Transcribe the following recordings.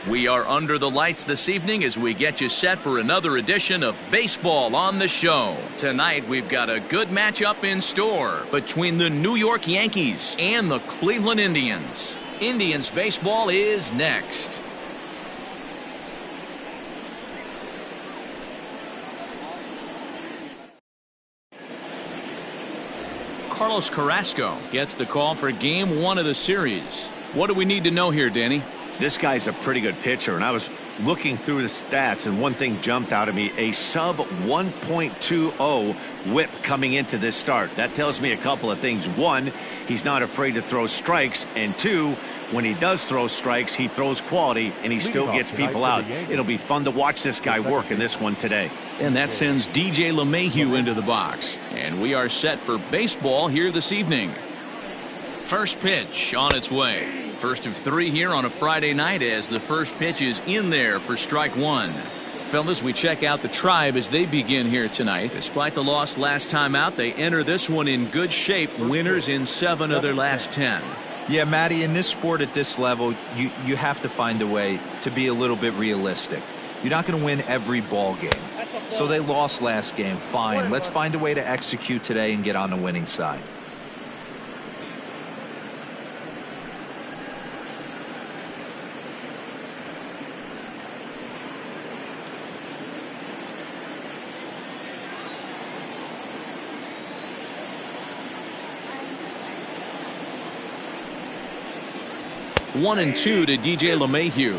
We are under the lights this evening as we get you set for another edition of Baseball on the Show. Tonight we've got a good matchup in store between the New York Yankees and the Cleveland Indians. Indians baseball is next. Carlos Carrasco gets the call for Game 1 of the series. What do we need to know here, Danny? This guy's a pretty good pitcher, and I was looking through the stats, and one thing jumped out at me: a sub 1.20 whip coming into this start. That tells me a couple of things. One, he's not afraid to throw strikes, and two, when he does throw strikes, he throws quality, and he still gets people out. It'll be fun to watch this guy work in this one today. And that sends DJ Lemayhew into the box, and we are set for baseball here this evening. First pitch on its way. First of 3 here on a Friday night as the first pitch is in there for strike one. Fellas, we check out the Tribe as they begin here tonight. Despite the loss last time out, they enter this one in good shape. Winners in 7 of their last 10. Yeah, Matty, in this sport at this level, you have to find a way to be a little bit realistic. You're not going to win every ball game. So they lost last game. Fine. Let's find a way to execute today and get on the winning side. One and two to DJ Lemayhew.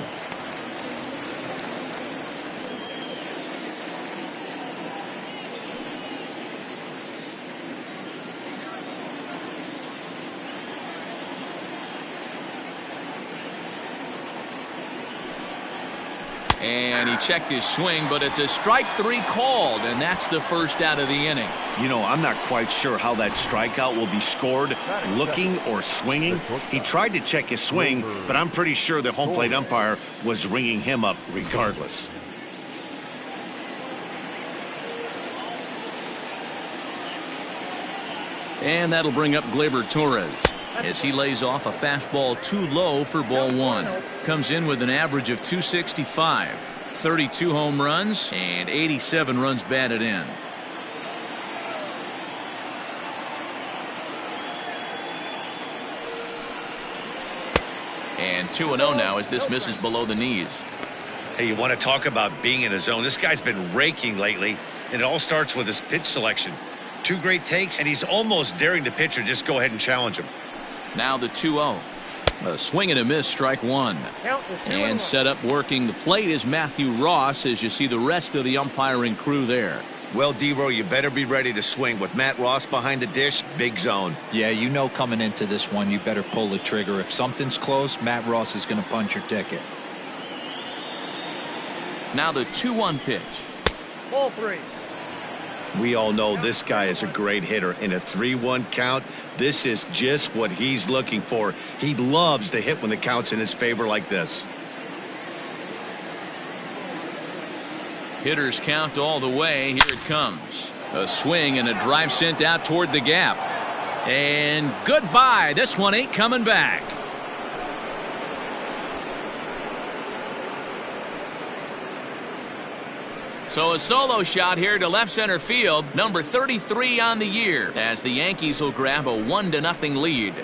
And he checked his swing, but it's a strike 3 called, and that's the first out of the inning. You know, I'm not quite sure how that strikeout will be scored, looking or swinging. He tried to check his swing, but I'm pretty sure the home plate umpire was ringing him up regardless. And that'll bring up Gleyber Torres as he lays off a fastball too low for ball 1. Comes in with an average of 265, 32 home runs, and 87 runs batted in. And 2-0 now as this misses below the knees. Hey, you want to talk about being in a zone? This guy's been raking lately, and it all starts with his pitch selection. 2 great takes, and he's almost daring the pitcher just go ahead and challenge him. Now the 2-0. A swing and a miss, strike 1. And set up working the plate is Matthew Ross as you see the rest of the umpiring crew there. Well, D-Row, you better be ready to swing. With Matt Ross behind the dish, big zone. Yeah, you know coming into this one, you better pull the trigger. If something's close, Matt Ross is going to punch your ticket. Now the 2-1 pitch. Ball 3. We all know this guy is a great hitter. In a 3-1 count, this is just what he's looking for. He loves to hit when the count's in his favor like this. Hitters count all the way. Here it comes. A swing and a drive sent out toward the gap. And goodbye. This one ain't coming back. So a solo shot here to left center field, number 33 on the year, as the Yankees will grab a 1-0 lead.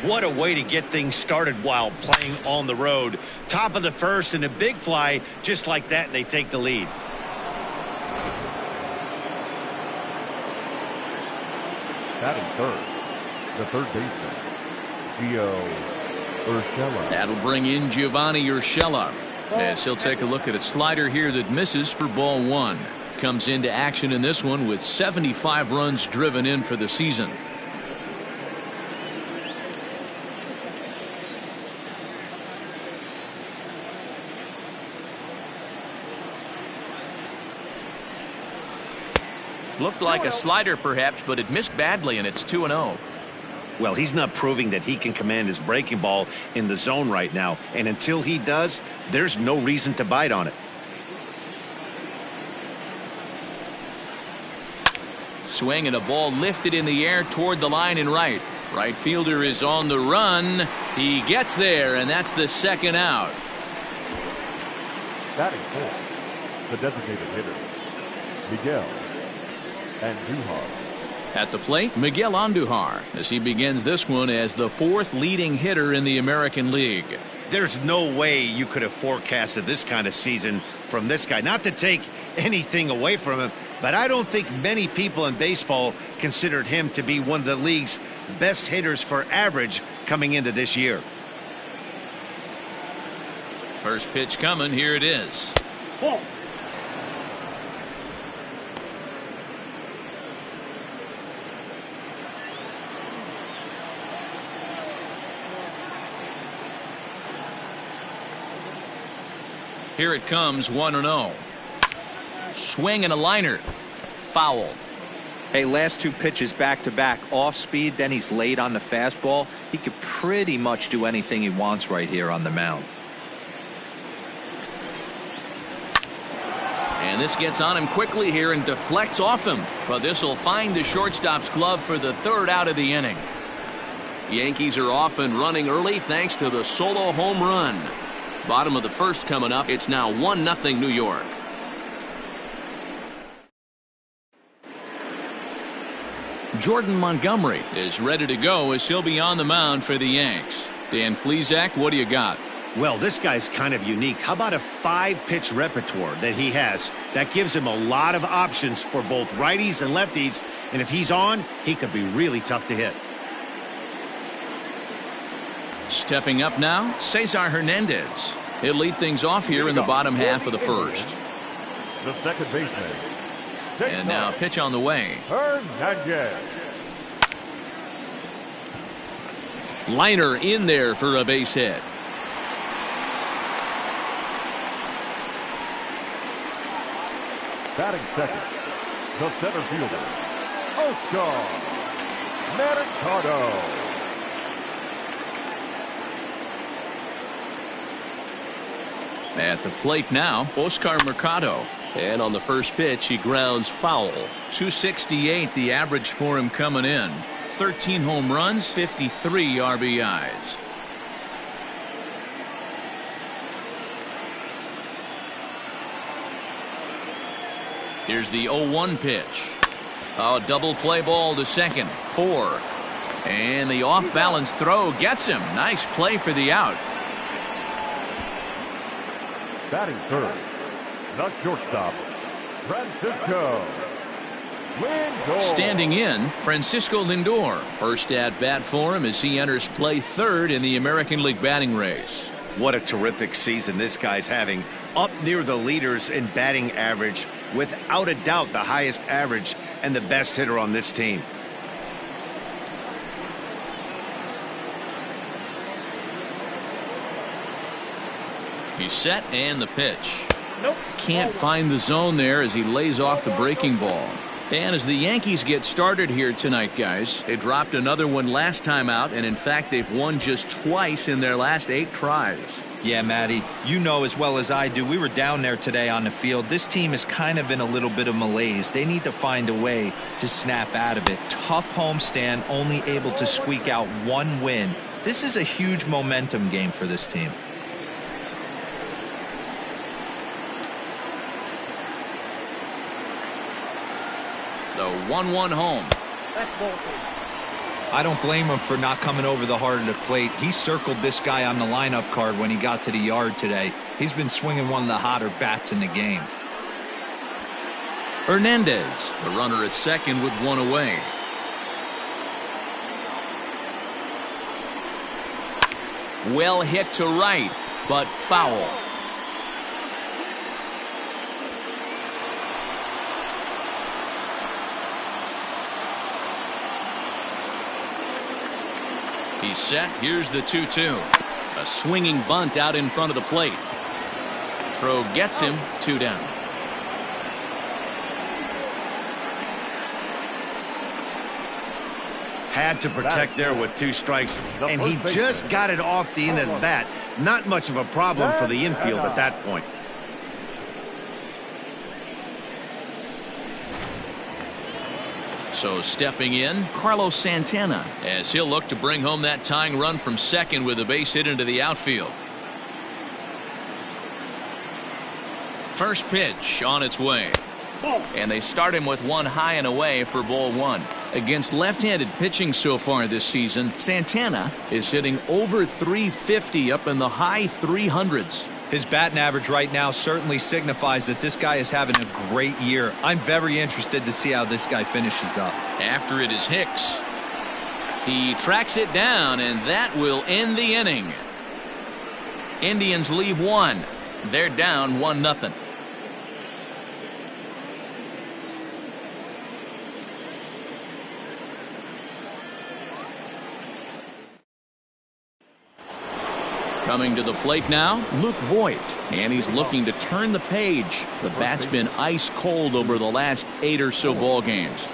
What a way to get things started while playing on the road. Top of the first and a big fly, just like that, and they take the lead. Batting third, the third baseman, Gio Urshela. That'll bring in Giovanni Urshela as he'll take a look at a slider here that misses for ball 1. Comes into action in this one with 75 runs driven in for the season. Looked like a slider perhaps, but it missed badly, and it's 2-0. Well, he's not proving that he can command his breaking ball in the zone right now. And until he does, there's no reason to bite on it. Swing and a ball lifted in the air toward the line and right. Right fielder is on the run. He gets there, and that's the second out. Batting fourth, the designated hitter, Miguel Andujar. At the plate, Miguel Andujar, as he begins this one as the fourth leading hitter in the American League. There's no way you could have forecasted this kind of season from this guy. Not to take anything away from him, but I don't think many people in baseball considered him to be one of the league's best hitters for average coming into this year. First pitch coming. Here it is. Ball. Here it comes, 1-0. Swing and a liner. Foul. Hey, last two pitches back-to-back, off speed, then he's late on the fastball. He could pretty much do anything he wants right here on the mound. And this gets on him quickly here and deflects off him. But this will find the shortstop's glove for the third out of the inning. Yankees are off and running early thanks to the solo home run. Bottom of the first coming up. It's now 1-0 New York. Jordan Montgomery is ready to go as he'll be on the mound for the Yanks. Dan Plesac, what do you got? Well, this guy's kind of unique. How about a 5-pitch repertoire that he has? That gives him a lot of options for both righties and lefties. And if he's on, he could be really tough to hit. Stepping up now, Cesar Hernandez. He'll lead things off here in the bottom half of the first. The second baseman. And now pitch on the way. Hernandez. Liner in there for a base hit. Batting second, the center fielder, Oscar Mercado. At the plate now, Oscar Mercado. And on the first pitch, he grounds foul. 268 the average for him coming in. 13 home runs, 53 RBIs. Here's the 0-1 pitch. Oh, double play ball to second. 4. And the off-balance throw gets him. Nice play for the out. Batting third, the shortstop, Francisco Lindor. Standing in, Francisco Lindor. First at bat for him as he enters play third in the American League batting race. What a terrific season this guy's having. Up near the leaders in batting average. Without a doubt the highest average and the best hitter on this team. He's set and the pitch. Nope. Can't find the zone there as he lays off the breaking ball. And as the Yankees get started here tonight, guys, they dropped another one last time out, and in fact they've won just twice in their last 8 tries. Yeah, Matty, you know as well as I do, we were down there today on the field. This team is kind of in a little bit of malaise. They need to find a way to snap out of it. Tough homestand, only able to squeak out 1 win. This is a huge momentum game for this team. The 1-1 home. I don't blame him for not coming over the heart of the plate. He circled this guy on the lineup card when he got to the yard today. He's been swinging one of the hotter bats in the game. Hernandez, the runner at second with 1 away. Well hit to right, but foul. He's set. Here's the 2-2. A swinging bunt out in front of the plate. Throw gets him. 2 down. Had to protect there with 2 strikes, and he just got it off the end of the bat. Not much of a problem for the infield at that point. So stepping in, Carlos Santana, as he'll look to bring home that tying run from second with a base hit into the outfield. First pitch on its way. And they start him with one high and away for ball one. Against left-handed pitching so far this season, Santana is hitting over 350 up in the high 300s. His batting average right now certainly signifies that this guy is having a great year. I'm very interested to see how this guy finishes up. After it is Hicks. He tracks it down, and that will end the inning. Indians leave one. They're down 1-0. Coming to the plate now, Luke Voigt, and he's looking to turn the page. The bat's been ice cold over the last 8 or so ball games.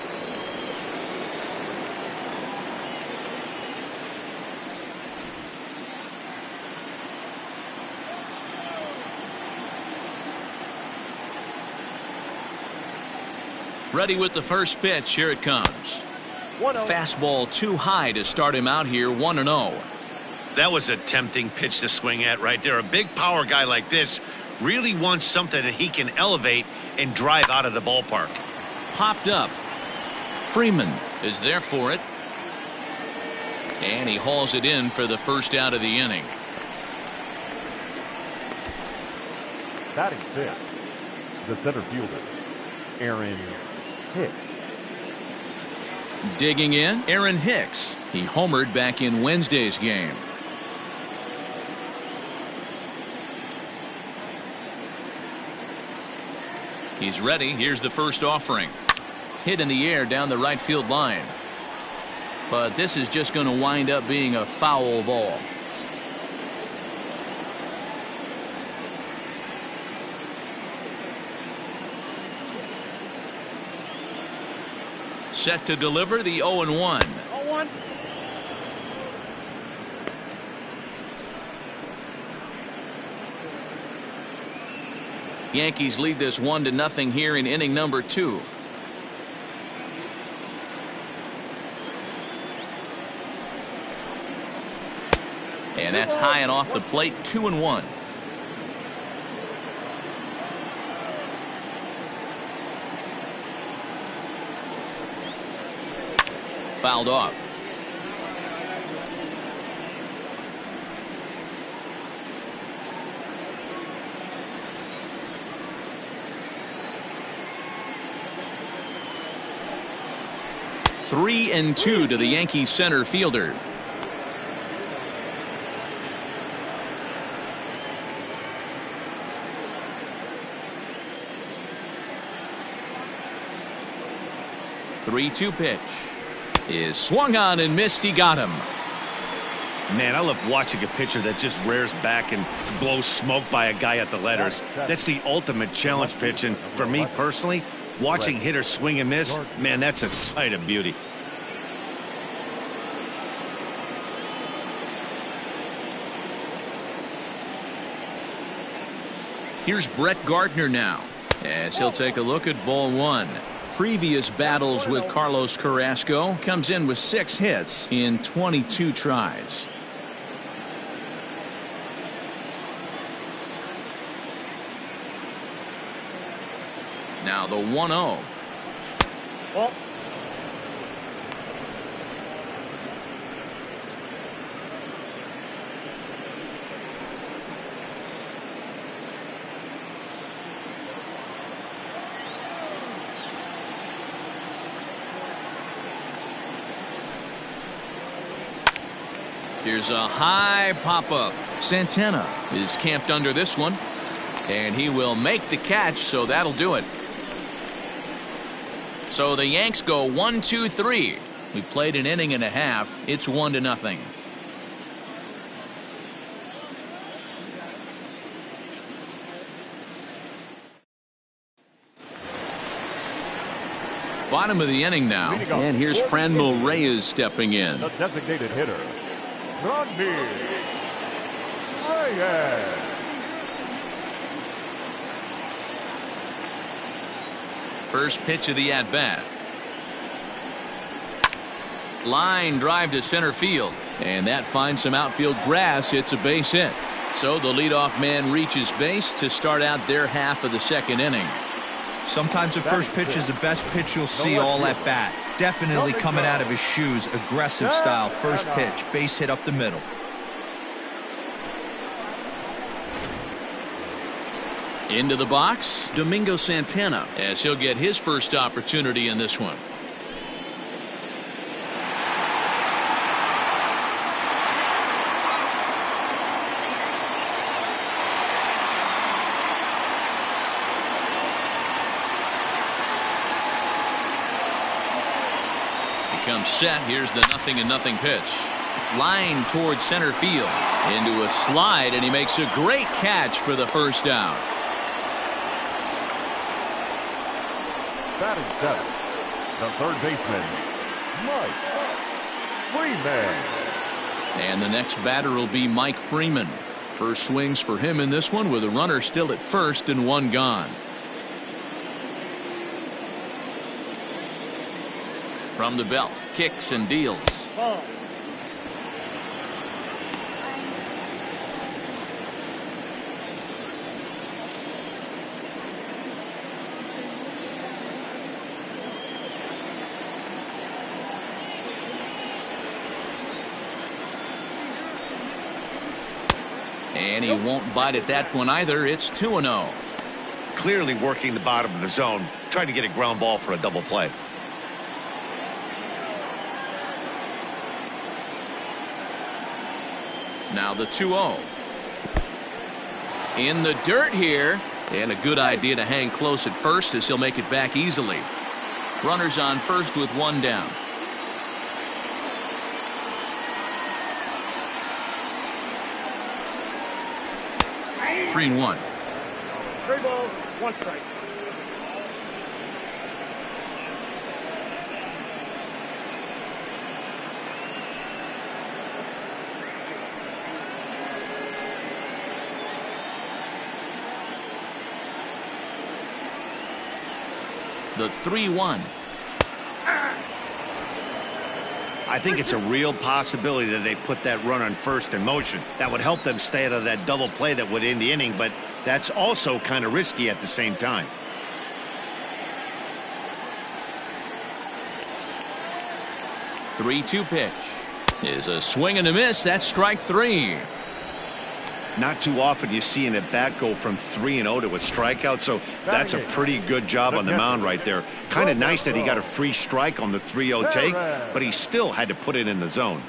Ready with the first pitch. Here it comes. Fastball too high to start him out here, 1-0. That was a tempting pitch to swing at right there. A big power guy like this really wants something that he can elevate and drive out of the ballpark. Popped up. Freeman is there for it. And he hauls it in for the first out of the inning. Batting fifth, the center fielder, Aaron Hicks. Digging in, Aaron Hicks. He homered back in Wednesday's game. He's ready. Here's the first offering. Hit in the air down the right field line. But this is just going to wind up being a foul ball. Set to deliver the 0-1. 0-1. Yankees lead this 1-0 here in inning number 2. And that's high and off the plate, 2-1. Fouled off. Three and 2 to the Yankees center fielder. Three-two pitch is swung on and missed. He got him. Man, I love watching a pitcher that just rears back and blows smoke by a guy at the letters. That's the ultimate challenge pitch, and for me personally, watching hitters swing and miss, man, that's a sight of beauty. Here's Brett Gardner now, as he'll take a look at ball one. Previous battles with Carlos Carrasco, comes in with 6 hits in 22 tries. Now the 1-0. Here's a high pop-up. Santana is camped under this one, and he will make the catch, so that'll do it. So the Yanks go 1-2-3. We played an inning and a half. It's 1-0. Bottom of the inning now, and here's Franmil Reyes stepping in. The designated hitter, Brantley. Reyes. First pitch of the at-bat. Line drive to center field, and that finds some outfield grass. It's a base hit. So the leadoff man reaches base to start out their half of the second inning. Sometimes the first pitch is the best pitch you'll see all at bat. Definitely coming out of his shoes. Aggressive style. First pitch. Base hit up the middle. Into the box, Domingo Santana, as he'll get his first opportunity in this one. Comes set. Here's the 0-0 pitch. Line towards center field. Into a slide, and he makes a great catch for the first out. Batting seventh, the third baseman, Mike Freeman. And the next batter will be Mike Freeman. First swings for him in this one with a runner still at first and one gone. From the belt, kicks and deals. And he won't bite at that one either. It's 2-0. Clearly working the bottom of the zone, trying to get a ground ball for a double play. Now the 2-0. In the dirt here, and a good idea to hang close at first as he'll make it back easily. Runners on first with one down. Three and one. 3 balls, 1 strike. The 3-1. I think it's a real possibility that they put that runner on first in motion. That would help them stay out of that double play that would end the inning, but that's also kind of risky at the same time. Three-two pitch is a swing and a miss. That's strike three. Not too often you see an at-bat go from 3-0 to a strikeout, so that's a pretty good job on the mound right there. Kind of nice that he got a free strike on the 3-0 take, but he still had to put it in the zone.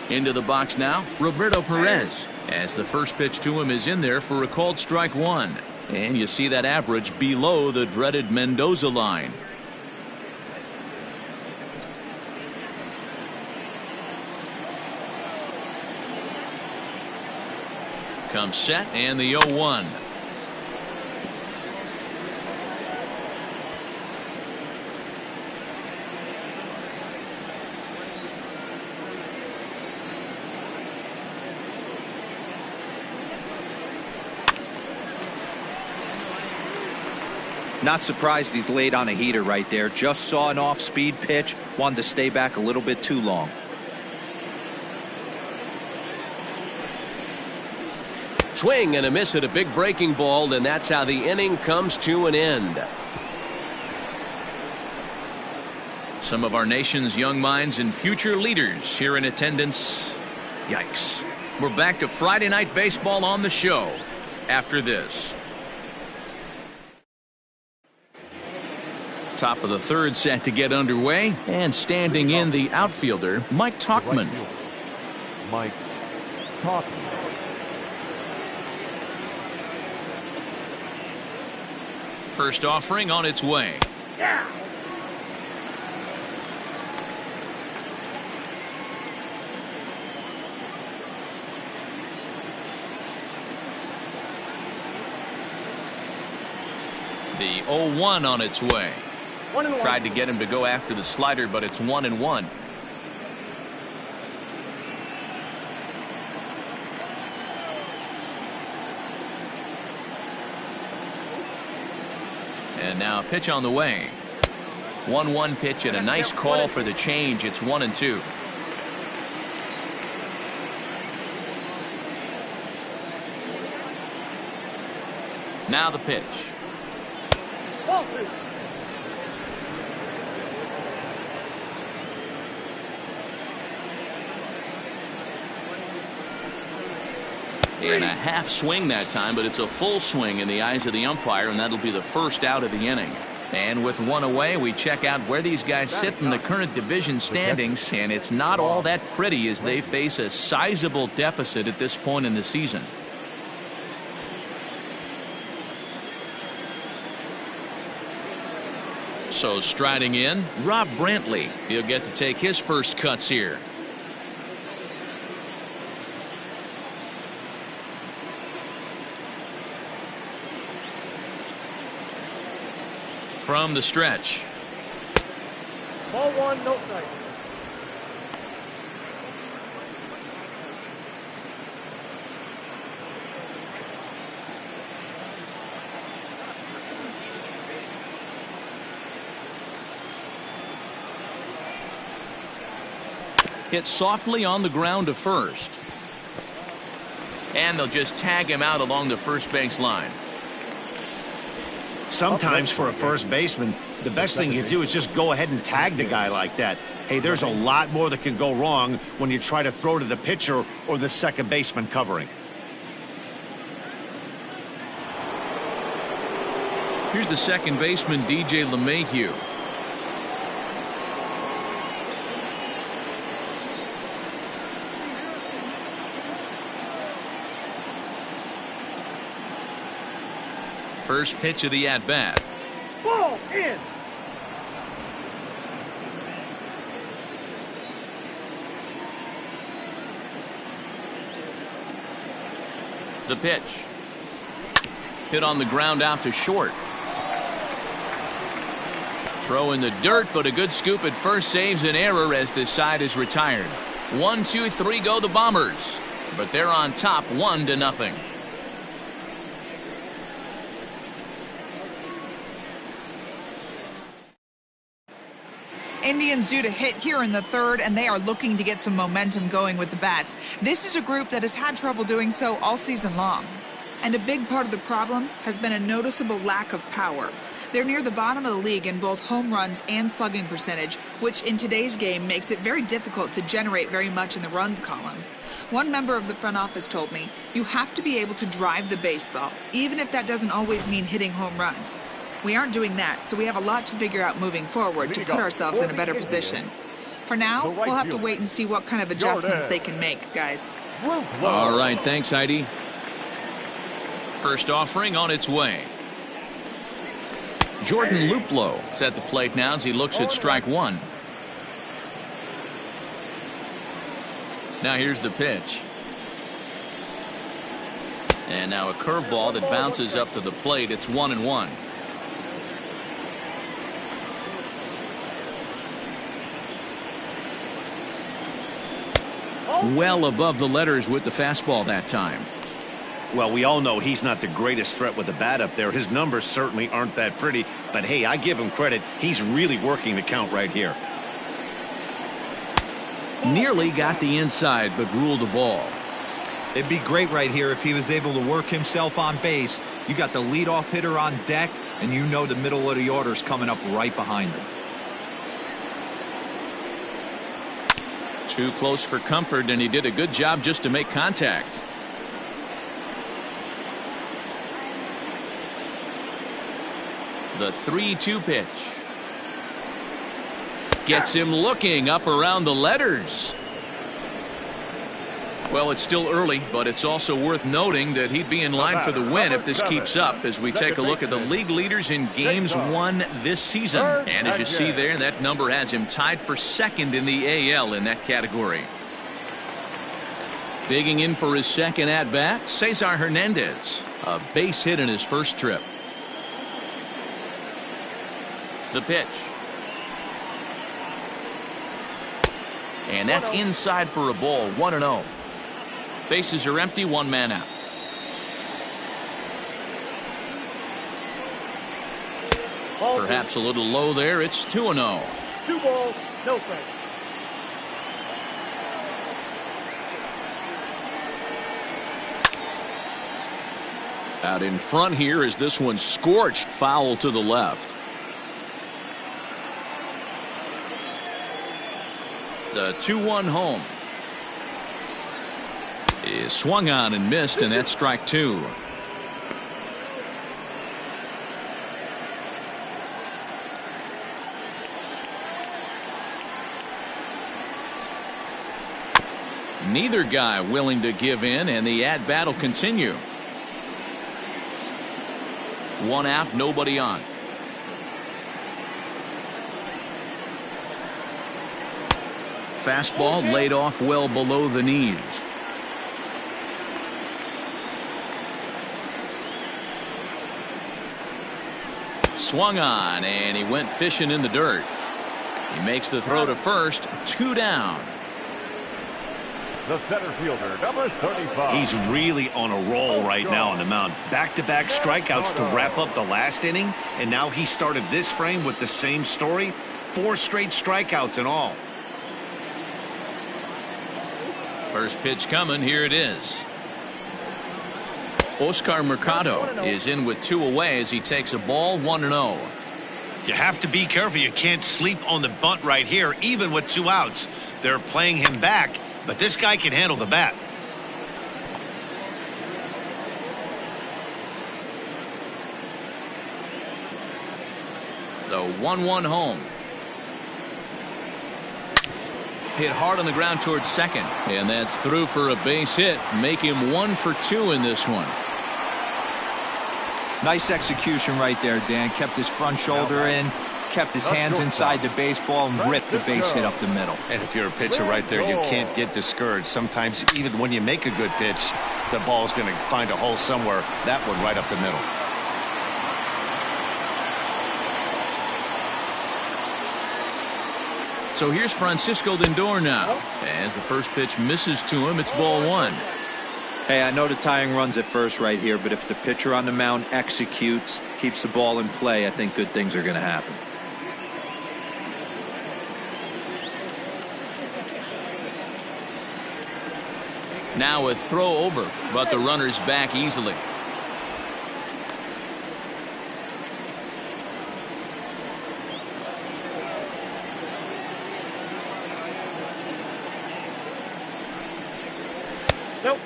Into the box now, Roberto Perez, as the first pitch to him is in there for a called strike one. And you see that average below the dreaded Mendoza line. Comes set and the 0-1. Not surprised he's laid on a heater right there. Just saw an off-speed pitch. Wanted to stay back a little bit too long. Swing and a miss at a big breaking ball, and that's how the inning comes to an end. Some of our nation's young minds and future leaders here in attendance. Yikes. We're back to Friday night baseball on the show after this. Top of the third set to get underway, and standing in the outfielder, Mike Tauchman. Mike Tauchman. First offering on its way. Yeah. The 0-1 on its way. Tried to get him to go after the slider, but it's 1-1. And now a pitch on the way. 1-1 pitch and a nice call for the change. It's 1-2. Now the pitch. And a half swing that time, but it's a full swing in the eyes of the umpire, and that'll be the first out of the inning. And with one away, we check out where these guys sit in the current division standings, and it's not all that pretty as they face a sizable deficit at this point in the season. So striding in, Rob Brantley. He'll get to take his first cuts here. From the stretch. Ball one, no strike. Hit softly on the ground to first. And they'll just tag him out along the first base line. Sometimes for a first baseman, the best thing you do is just go ahead and tag the guy like that. Hey, there's a lot more that can go wrong when you try to throw to the pitcher or the second baseman covering. Here's the second baseman, DJ Lemayhew. First pitch of the at-bat. Ball in. The pitch. Hit on the ground out to short. Throw in the dirt, but a good scoop at first saves an error as this side is retired. 1, 2, 3 go the Bombers, but they're on top 1-0. Indians due to hit here in the third, and they are looking to get some momentum going with the bats. This is a group that has had trouble doing so all season long. And a big part of the problem has been a noticeable lack of power. They're near the bottom of the league in both home runs and slugging percentage, which in today's game makes it very difficult to generate very much in the runs column. One member of the front office told me, you have to be able to drive the baseball, even if that doesn't always mean hitting home runs. We aren't doing that, so we have a lot to figure out moving forward to put ourselves in a better position. For now, we'll have to wait and see what kind of adjustments they can make, guys. All right, thanks, Heidi. First offering on its way. Jordan Luplow is at the plate now as he looks at strike one. Now here's the pitch. And now a curveball that bounces up to the plate. It's 1-1. Well above the letters with the fastball that time. Well, we all know he's not the greatest threat with the bat up there. His numbers certainly aren't that pretty, but hey, I give him credit. He's really working the count right here. Nearly got the inside, but ruled a ball. It'd be great right here if he was able to work himself on base. You got the leadoff hitter on deck, and you know the middle of the order's coming up right behind him. Too close for comfort, and he did a good job just to make contact. The 3-2 pitch. Gets him looking up around the letters. Well, it's still early, but it's also worth noting that he'd be in line for the win if this keeps up as we take a look at the league leaders in games won this season. And as you see there, that number has him tied for second in the AL in that category. Digging in for his second at-bat, Cesar Hernandez. A base hit in his first trip. The pitch. And that's inside for a ball. 1-0. Bases are empty, one man out. Perhaps a little low there. It's 2-0. 2 balls, no strikes. Out in front here is this one scorched foul to the left. The 2-1 home is swung on and missed, and that's strike 2. Neither guy willing to give in, and the at-bat will continue. 1 out, nobody on. Fastball laid off well below the knees. Swung on, and he went fishing in the dirt. He makes the throw to first. 2 down. The center fielder, number 35. He's really on a roll right now on the mound. Back-to-back strikeouts to wrap up the last inning, and now he started this frame with the same story. 4 straight strikeouts in all. First pitch coming. Here it is. Oscar Mercado is in with 2 away as he takes a ball. 1-0. You have to be careful. You can't sleep on the bunt right here, even with 2 outs. They're playing him back, but this guy can handle the bat. The 1-1 home. Hit hard on the ground towards second, and that's through for a base hit. Make him 1 for 2 in this one. Nice execution right there, Dan. Kept his front shoulder in, kept his hands inside the baseball, and ripped the base hit up the middle. And if you're a pitcher right there, you can't get discouraged. Sometimes even when you make a good pitch, the ball's going to find a hole somewhere. That one right up the middle. So here's Francisco Lindor now. As the first pitch misses to him, it's ball 1. Hey, I know the tying run's at first right here, but if the pitcher on the mound executes, keeps the ball in play, I think good things are going to happen. Now a throw over, but the runner's back easily.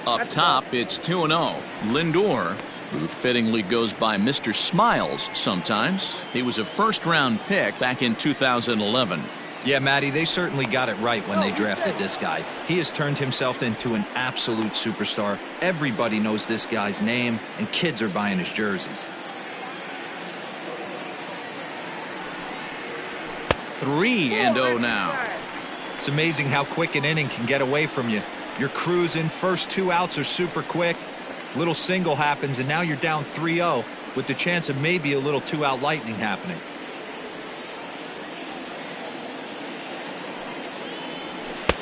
Up top, it's 2-0. Lindor, who fittingly goes by Mr. Smiles sometimes. He was a first-round pick back in 2011. Yeah, Matty, they certainly got it right when they drafted this guy. He has turned himself into an absolute superstar. Everybody knows this guy's name, and kids are buying his jerseys. 3-0 now. It's amazing how quick an inning can get away from you. You're cruising, first 2 outs are super quick, little single happens, and now you're down 3-0 with the chance of maybe a little 2-out lightning happening.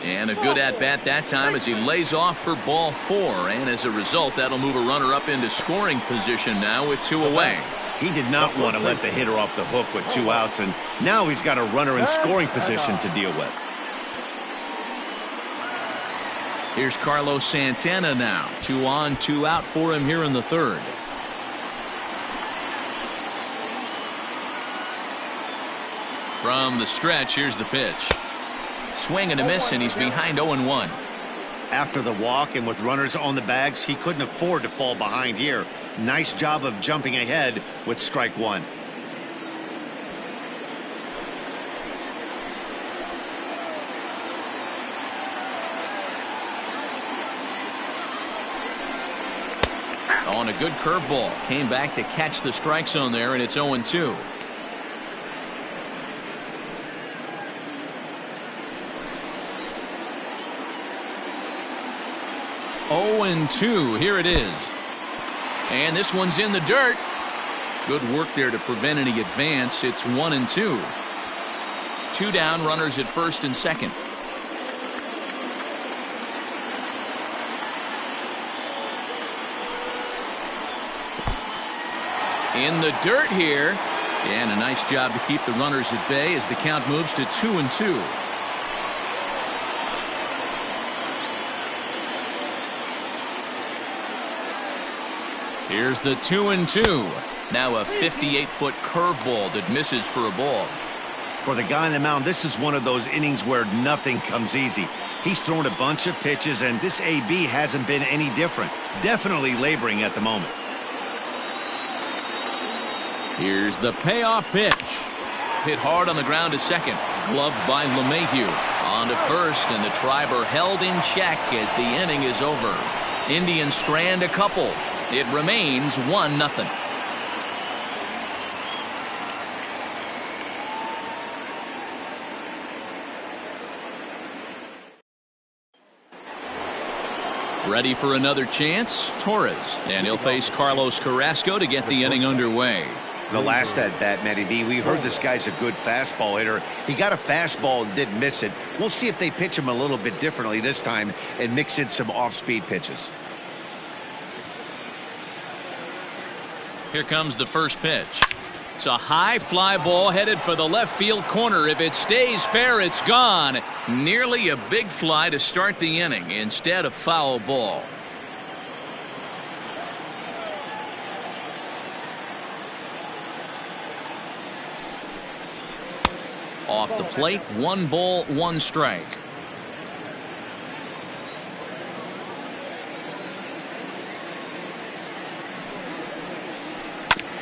And a good at-bat that time as he lays off for ball 4, and as a result, that'll move a runner up into scoring position now with 2 away. He did not want to let the hitter off the hook with 2 outs, and now he's got a runner in scoring position to deal with. Here's Carlos Santana now. 2 on, 2 out for him here in the 3rd. From the stretch, here's the pitch. Swing and a miss, and he's behind 0-1. After the walk and with runners on the bags, he couldn't afford to fall behind here. Nice job of jumping ahead with strike 1. On a good curveball. Came back to catch the strike zone there, and it's 0-2. Here it is. And this one's in the dirt. Good work there to prevent any advance. It's 1-2. 2 down, runners at first and second. In the dirt here And a nice job to keep the runners at bay as the count moves to 2-2. Here's the 2-2. Now a 58-foot curveball that misses for a ball. For the guy on the mound, this is one of those innings where nothing comes easy. He's thrown a bunch of pitches, and this AB hasn't been any different. Definitely laboring at the moment. Here's the payoff pitch. Hit hard on the ground to second. Gloved by Lemayhew. On to first, and the Triber held in check as the inning is over. Indians strand a couple. It remains 1-0. Ready for another chance, Torres, and he'll face Carlos Carrasco to get the inning underway. The last at bat, Matty V, we heard this guy's a good fastball hitter. He got a fastball and didn't miss it. We'll see if they pitch him a little bit differently this time and mix in some off-speed pitches. Here comes the first pitch. It's a high fly ball headed for the left field corner. If it stays fair, it's gone. Nearly a big fly to start the inning. Instead, a foul ball. Off the plate, 1 ball, 1 strike.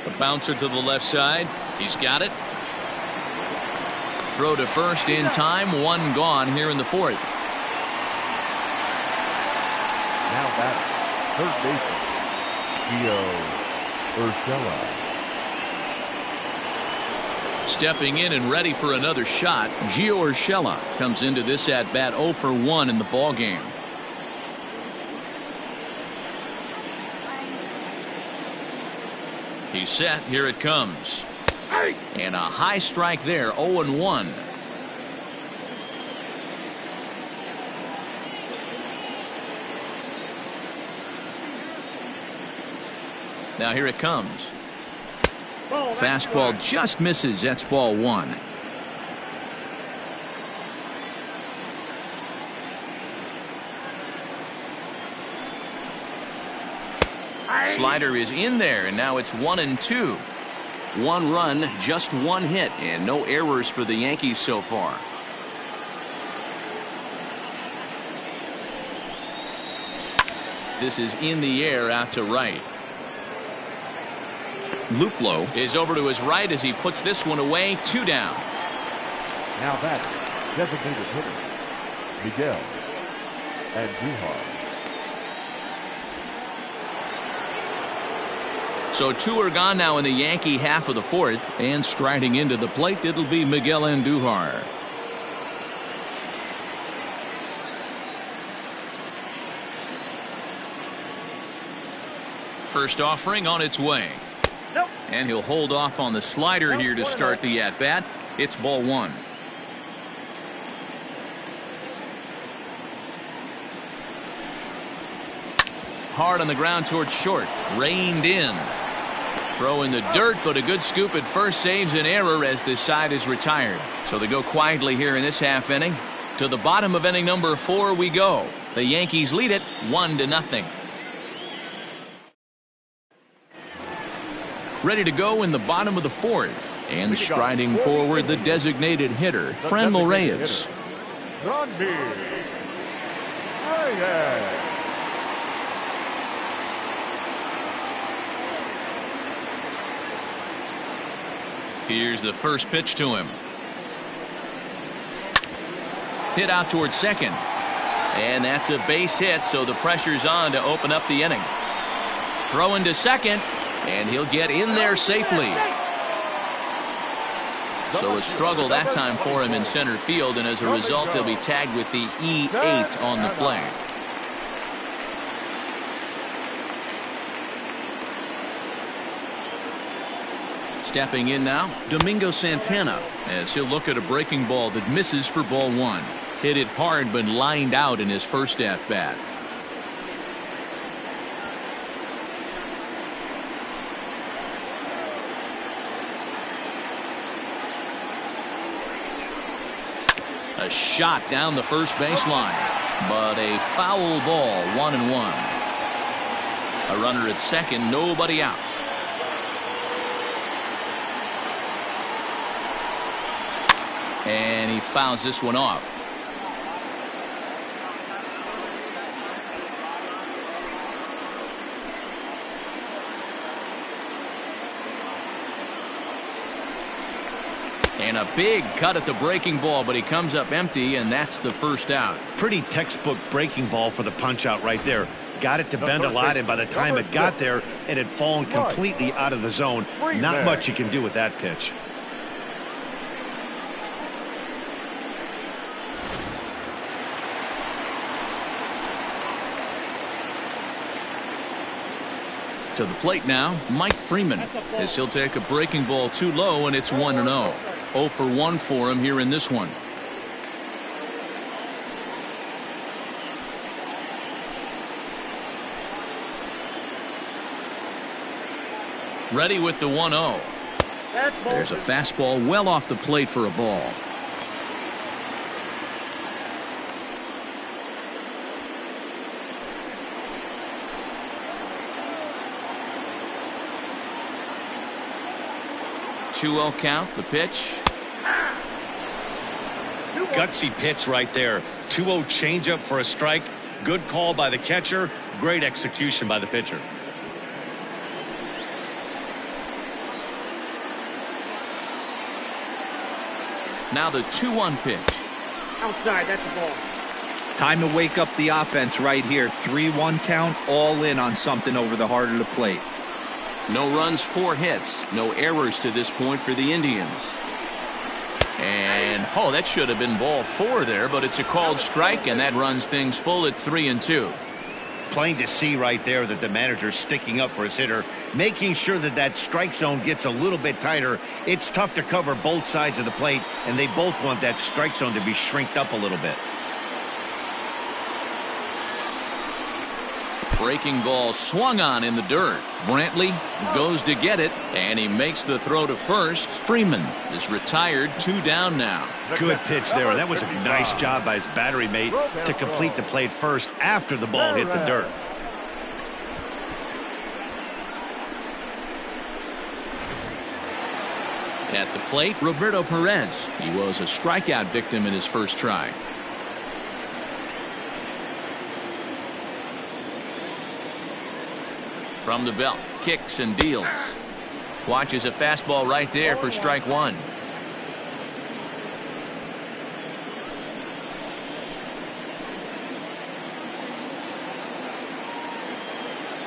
A bouncer to the left side. He's got it. Throw to first in time. 1 gone here in the 4th. Now batter, third baseman, Gio Urshela. Stepping in and ready for another shot, Gio Urshela comes into this at bat 0 for 1 in the ball game. He's set. Here it comes. And a high strike there. 0-1. Now here it comes. Fastball just misses. That's ball 1. Slider is in there, and now it's 1-2. 1 run, just 1 hit, and no errors for the Yankees so far. This is in the air out to right. Luplow is over to his right as he puts this one away. 2 down. Now batter, designated hitter, Miguel Andujar. So 2 are gone now in the Yankee half of the 4th, and striding into the plate, it'll be Miguel Andujar. First offering on its way. And he'll hold off on the slider here to start the at-bat. It's ball 1. Hard on the ground towards short. Reined in. Throw in the dirt, but a good scoop at first saves an error as this side is retired. So they go quietly here in this half inning. To the bottom of inning number 4 we go. The Yankees lead it 1-0. Ready to go in the bottom of the 4th. And striding forward, the designated hitter, Franmil Reyes. Here's the first pitch to him. Hit out towards second. And that's a base hit, so the pressure's on to open up the inning. Throw into second, and he'll get in there safely. So a struggle that time for him in center field, and as a result, he'll be tagged with the E8 on the play. Stepping in now, Domingo Santana, as he'll look at a breaking ball that misses for ball 1. Hit it hard, but lined out in his first at-bat. A shot down the first baseline, but a foul ball, 1-1. A runner at second, nobody out. And he fouls this one off. And a big cut at the breaking ball, but he comes up empty, and that's the first out. Pretty textbook breaking ball for the punch out right there. Got it to bend a lot, and by the time it got there, it had fallen completely out of the zone. Not much you can do with that pitch. To the plate now, Mike Freeman, as he'll take a breaking ball too low, and it's 1-0. 0 for 1 for him here in this one. Ready with the 1-0. There's a fastball well off the plate for a ball. Two-0 count, the pitch. Gutsy pitch right there. 2-0 changeup for a strike. Good call by the catcher. Great execution by the pitcher. Now the 2-1 pitch. Outside, that's the ball. Time to wake up the offense right here. 3-1 count, all in on something over the heart of the plate. No runs, 4 hits, no errors to this point for the Indians. And oh, that should have been ball 4 there, but it's a called strike, and that runs things full at 3-2. Plain to see right there that the manager's sticking up for his hitter, making sure that that strike zone gets a little bit tighter. It's tough to cover both sides of the plate, and they both want that strike zone to be shrinked up a little bit. Breaking ball swung on in the dirt. Brantley goes to get it, and he makes the throw to first. Freeman is retired, 2 down now. Good pitch there. That was a nice job by his battery mate to complete the plate first after the ball hit the dirt. At the plate, Roberto Perez. He was a strikeout victim in his first try. From the belt, kicks and deals. Watches a fastball right there for strike 1.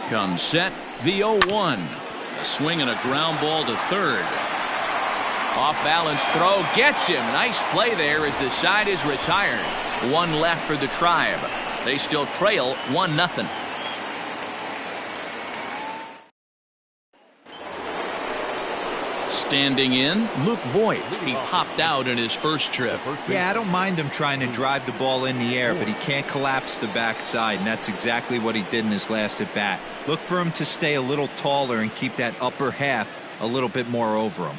Comes set, the 0-1. A swing and a ground ball to third. Off balance throw, gets him. Nice play there as the side is retired. 1 left for the Tribe. They still trail 1-0. Standing in, Luke Voigt. He popped out in his first trip. Yeah, I don't mind him trying to drive the ball in the air, but he can't collapse the backside, and that's exactly what he did in his last at bat. Look for him to stay a little taller and keep that upper half a little bit more over him.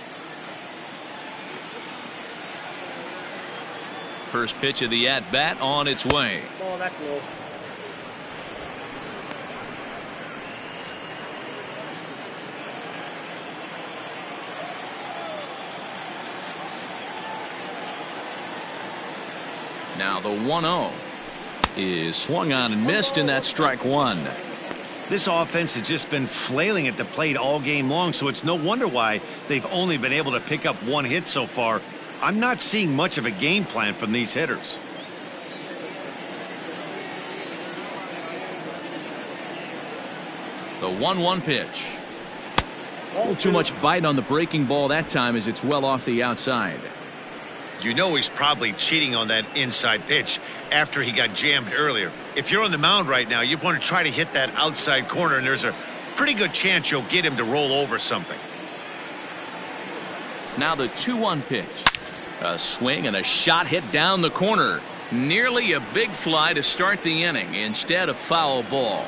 First pitch of the at-bat on its way. Ball, that's low. Now the 1-0 is swung on and missed, and that's strike 1. This offense has just been flailing at the plate all game long, so it's no wonder why they've only been able to pick up 1 hit so far. I'm not seeing much of a game plan from these hitters. The 1-1 pitch. A little too much bite on the breaking ball that time as it's well off the outside. You know he's probably cheating on that inside pitch after he got jammed earlier. If you're on the mound right now, you want to try to hit that outside corner, and there's a pretty good chance you'll get him to roll over something. Now the 2-1 pitch. A swing and a shot hit down the corner. Nearly a big fly to start the inning. Instead, a foul ball.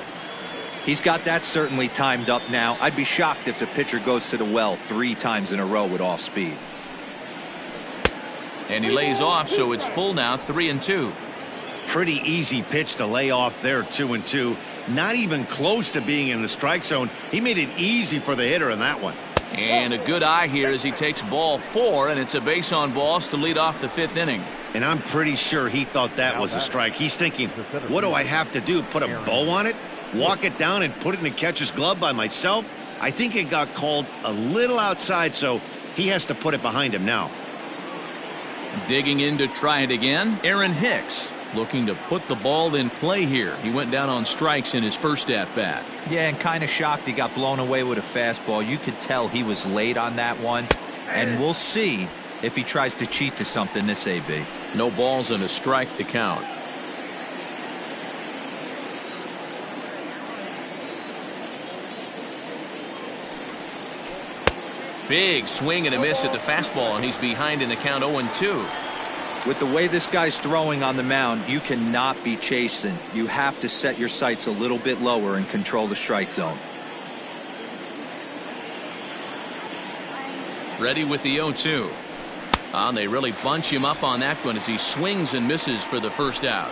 He's got that certainly timed up now. I'd be shocked if the pitcher goes to the well 3 times in a row with off speed. And he lays off, so it's full now, 3-2. Pretty easy pitch to lay off there, 2-2. Not even close to being in the strike zone. He made it easy for the hitter in that one. And a good eye here as he takes ball 4, and it's a base on balls to lead off the 5th inning. And I'm pretty sure he thought that was a strike. He's thinking, what do I have to do? Put a bow on it? Walk it down and put it in the catcher's glove by myself? I think it got called a little outside, so he has to put it behind him now. Digging in to try it again, Aaron Hicks looking to put the ball in play here. He went down on strikes in his first at-bat. Yeah, and kind of shocked he got blown away with a fastball. You could tell he was late on that one. And we'll see if he tries to cheat to something this AB. No balls and a strike to count. Big swing and a miss at the fastball, and he's behind in the count 0-2. With the way this guy's throwing on the mound, you cannot be chasing. You have to set your sights a little bit lower and control the strike zone. Ready with the 0-2. And they really bunch him up on that one as he swings and misses for the first out.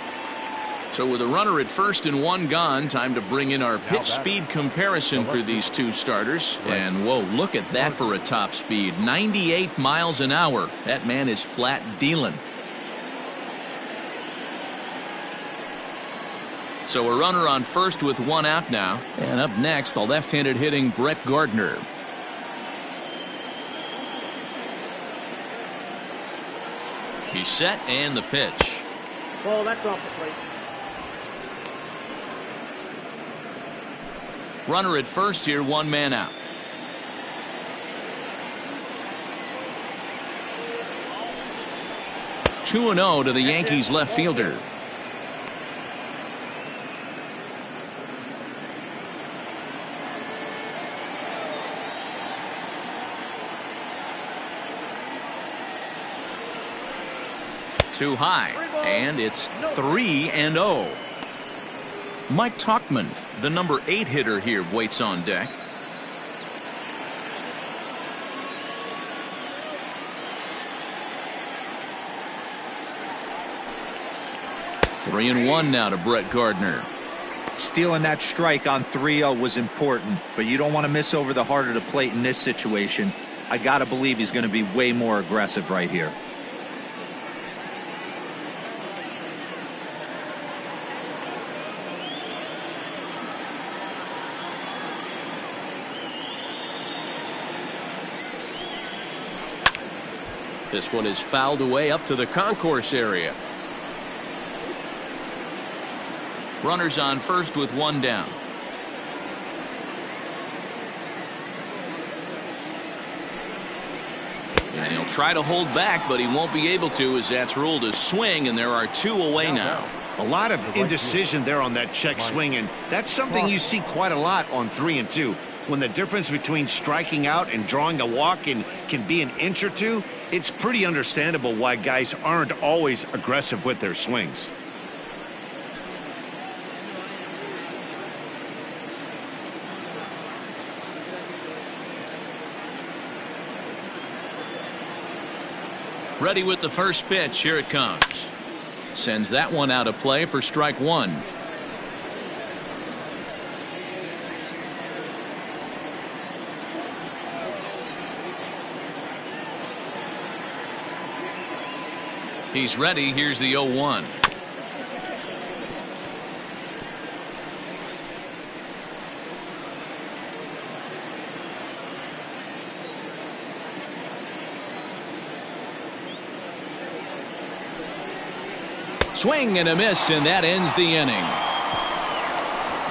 So with a runner at first and 1 gone, time to bring in our pitch speed comparison for these two starters. And whoa, look at that for a top speed. 98 miles an hour. That man is flat dealing. So a runner on first with 1 out now. And up next, the left-handed hitting Brett Gardner. He's set and the pitch. Ball, that's off the plate. Runner at first here, 1 man out. Two 2-0 to the Yankees left fielder. Too high, and it's 3-0. Mike Tauchman, the number 8 hitter here, waits on deck. Three and 1 now to Brett Gardner. Stealing that strike on 3-0 was important, but you don't want to miss over the heart of the plate in this situation. I got to believe he's going to be way more aggressive right here. This one is fouled away up to the concourse area. Runners on first with 1 down. And he'll try to hold back, but he won't be able to, as that's ruled a swing, and there are 2 away now. A lot of indecision there on that check swing, and that's something you see quite a lot on 3 and 2. When the difference between striking out and drawing a walk can be an inch or 2, it's pretty understandable why guys aren't always aggressive with their swings. Ready with the first pitch. Here it comes. Sends that one out of play for strike 1. He's ready. Here's the 0-1. Swing and a miss, and that ends the inning.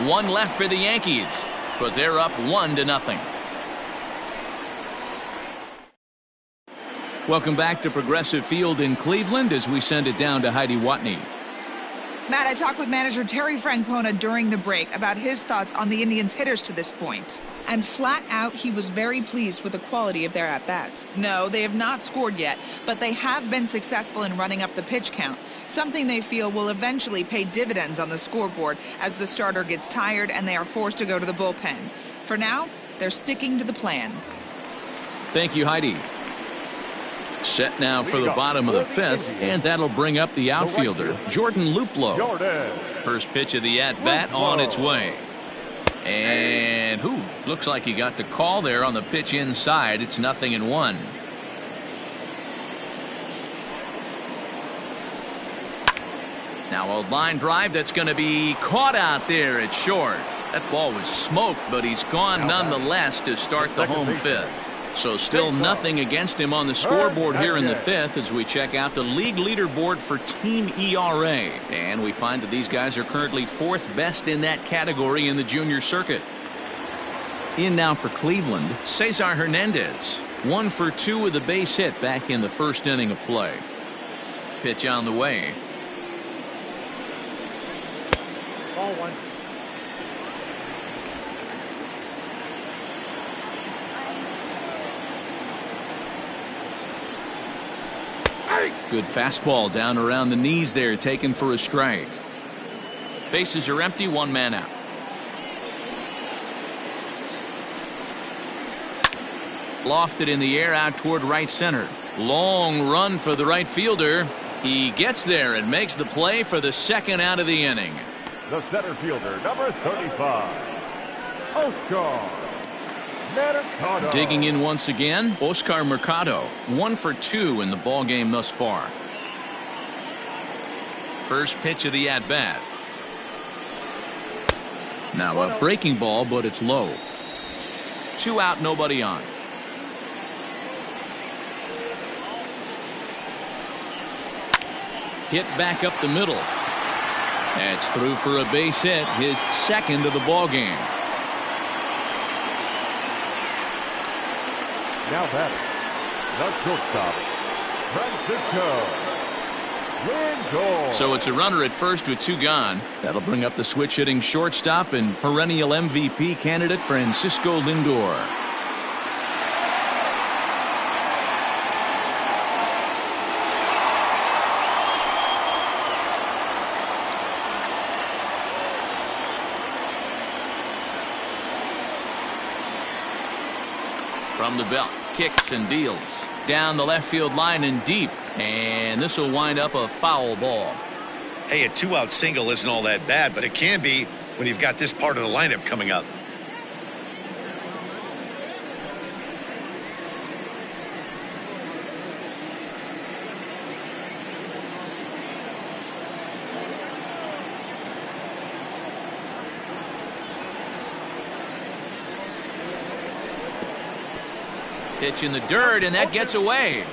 1 left for the Yankees, but they're up 1-0. Welcome back to Progressive Field in Cleveland as we send it down to Heidi Watney. Matt, I talked with manager Terry Francona during the break about his thoughts on the Indians' hitters to this point. And flat out, he was very pleased with the quality of their at-bats. No, they have not scored yet, but they have been successful in running up the pitch count, something they feel will eventually pay dividends on the scoreboard as the starter gets tired and they are forced to go to the bullpen. For now, they're sticking to the plan. Thank you, Heidi. Set now for the bottom of the fifth, and that'll bring up the outfielder, Jordan Luplow. First pitch of the at-bat on its way. And looks like he got the call there on the pitch inside. It's 0-1. Now a line drive that's going to be caught out there at short. That ball was smoked, but he's gone nonetheless to start the home fifth. So still nothing against him on the scoreboard here in the fifth as we check out the league leaderboard for team ERA. And we find that these guys are currently fourth best in that category in the junior circuit. In now for Cleveland, Cesar Hernandez. 1 for 2 with a base hit back in the first inning of play. Pitch on the way. Ball 1. Good fastball down around the knees there, taken for a strike. Bases are empty, 1 man out. Lofted in the air out toward right center. Long run for the right fielder. He gets there and makes the play for the second out of the inning. The center fielder, number 35, Oscar. Digging in once again, Oscar Mercado. 1 for 2 in the ball game thus far. First pitch of the at-bat. Now a breaking ball, but it's low. 2 out, nobody on. Hit back up the middle. That's through for a base hit, his second of the ball game. Now batting, the shortstop, Francisco Lindor. So it's a runner at first with 2 gone. That'll bring up the switch hitting shortstop and perennial MVP candidate Francisco Lindor. From the belt, kicks and deals down the left field line and deep, and this will wind up a foul ball. Hey, a 2-out single isn't all that bad, but it can be when you've got this part of the lineup coming up. Pitch in the dirt, and that gets away.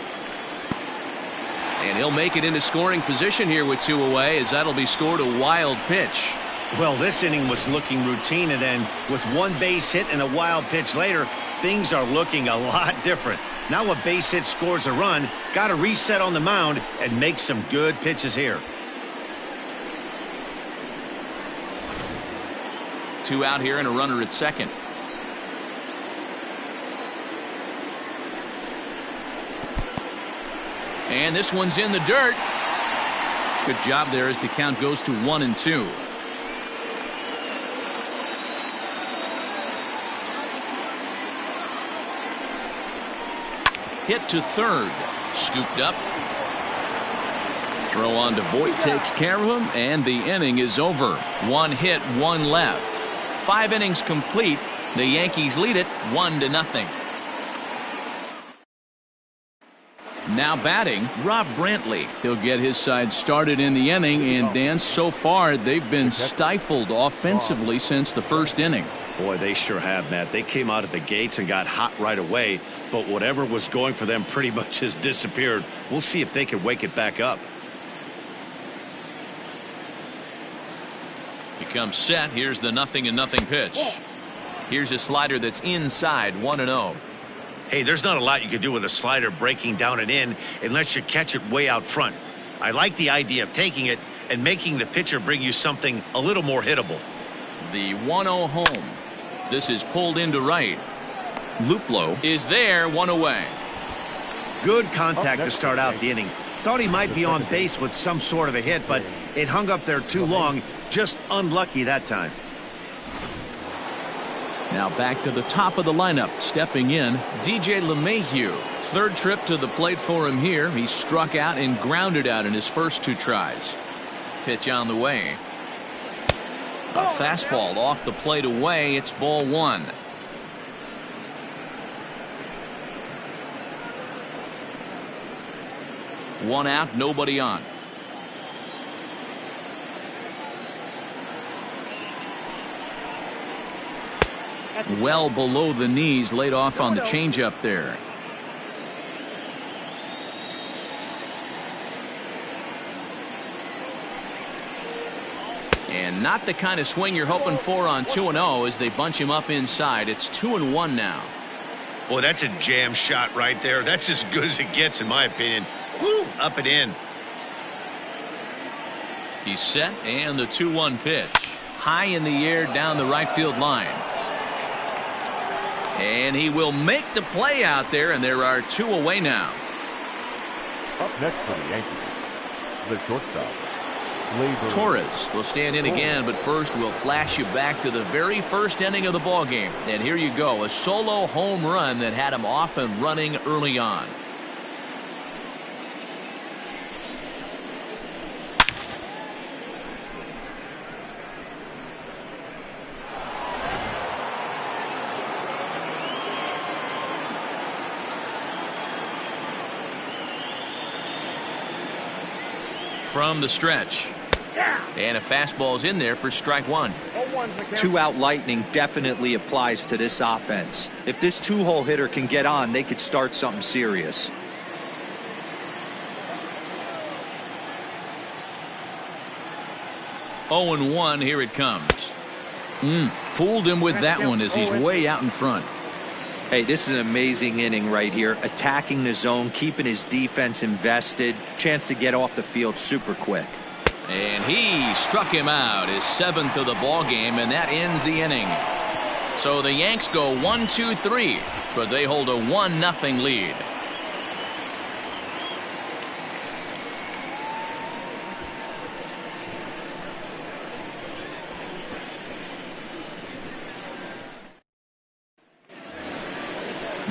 And he'll make it into scoring position here with 2 away, as that'll be scored a wild pitch. Well, this inning was looking routine, and then with 1 base hit and a wild pitch later, things are looking a lot different. Now a base hit scores a run, got to reset on the mound and make some good pitches here. 2 out here and a runner at second. And this one's in the dirt. Good job there as the count goes to 1-2. Hit to third. Scooped up. Throw on to Voit takes care of him, and the inning is over. 1 hit, 1 left. 5 innings complete. The Yankees lead it 1-0. Now batting, Rob Brantley. He'll get his side started in the inning, and Dan, so far they've been stifled offensively since the first inning. Boy, they sure have, Matt. They came out of the gates and got hot right away, but whatever was going for them pretty much has disappeared. We'll see if they can wake it back up. He comes set. Here's the 0-0 pitch. Here's a slider that's inside, 1-0. Hey, there's not a lot you can do with a slider breaking down and in unless you catch it way out front. I like the idea of taking it and making the pitcher bring you something a little more hittable. The 1-0 home. This is pulled into right. Luplow is there, 1 away. Good contact to start out the inning. Thought he might be on base with some sort of a hit, but it hung up there too long. Just unlucky that time. Now back to the top of the lineup. Stepping in, DJ Lemayhew. Third trip to the plate for him here. He struck out and grounded out in his first 2 tries. Pitch on the way. A fastball off the plate away. It's ball 1. One out, nobody on. Well below the knees, laid off on the changeup there. And not the kind of swing you're hoping for on 2-0 as they bunch him up inside. It's 2-1 now. Boy, that's a jam shot right there. That's as good as it gets, in my opinion. Woo, up and in. He's set, and the 2-1 pitch. High in the air down the right field line. And he will make the play out there, and there are 2 away now. Up next for the Yankees, the shortstop, Torres will stand in again, but first we'll flash you back to the very first inning of the ball game. And here you go, a solo home run that had him off and running early on. From the stretch. And a fastball's in there for strike 1. 2-out lightning definitely applies to this offense. If this 2-hole hitter can get on, they could start something serious. Oh, and 1, here it comes. Fooled him with that one as he's way out in front. Hey, this is an amazing inning right here. Attacking the zone, keeping his defense invested. Chance to get off the field super quick. And he struck him out, his 7th of the ball game, and that ends the inning. So the Yanks go 1-2-3, but they hold a 1-0 lead.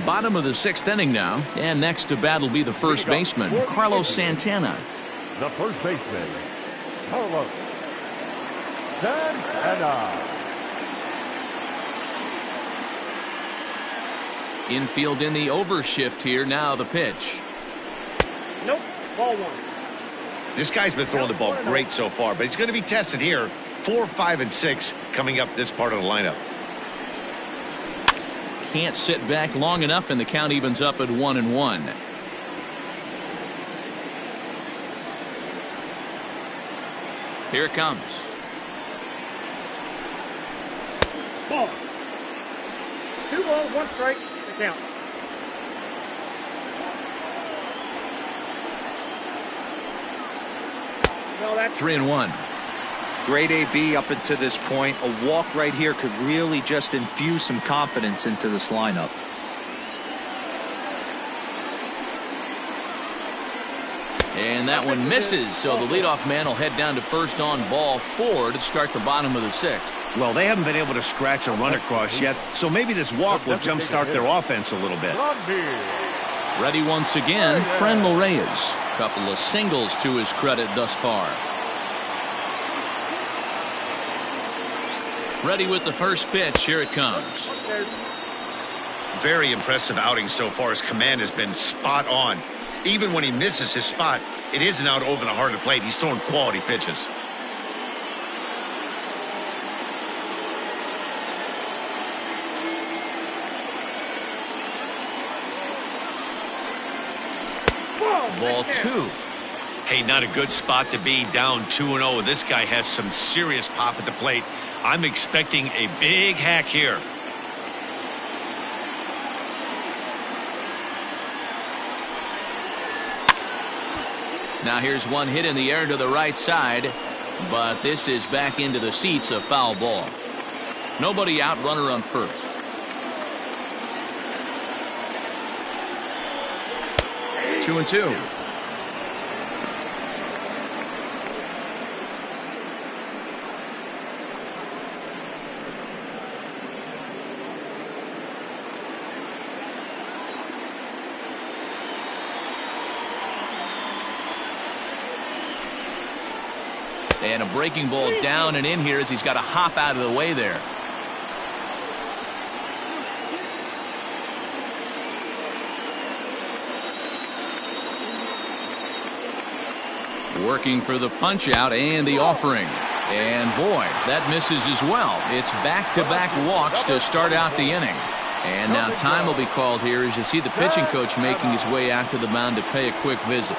Bottom of the 6th inning now, and next to bat will be the first baseman, Carlos Santana. the first baseman, Carlos Santana. Infield in the overshift here. Now the pitch. Nope. Ball 1. This guy's been throwing the ball great so far, but he's going to be tested here. 4, 5, and 6 coming up this part of the lineup. Can't sit back long enough, and the count evens up at 1-1. Here it comes. Ball. 2 balls, 1 strike. The count. No, that's 3-1. Great AB up until this point. A walk right here could really just infuse some confidence into this lineup. And that one misses, so the leadoff man will head down to first on ball 4 to start the bottom of the 6th. Well, they haven't been able to scratch a run across yet, so maybe this walk will jumpstart their offense a little bit. Ready once again, Franmil Reyes. Couple of singles to his credit thus far. Ready with the first pitch. Here it comes. Very impressive outing so far. His command has been spot on. Even when he misses his spot, it isn't out over the heart of the plate. He's throwing quality pitches. Ball 2. Hey, not a good spot to be, down 2-0. This guy has some serious pop at the plate. I'm expecting a big hack here. Now here's one hit in the air to the right side, but this is back into the seats, a foul ball. Nobody out, runner on first. Two and two. And a breaking ball down and in here as he's got to hop out of the way there. Working for the punch out and the offering. And boy, that misses as well. It's back-to-back walks to start out the inning. And now time will be called here as you see the pitching coach making his way out to the mound to pay a quick visit.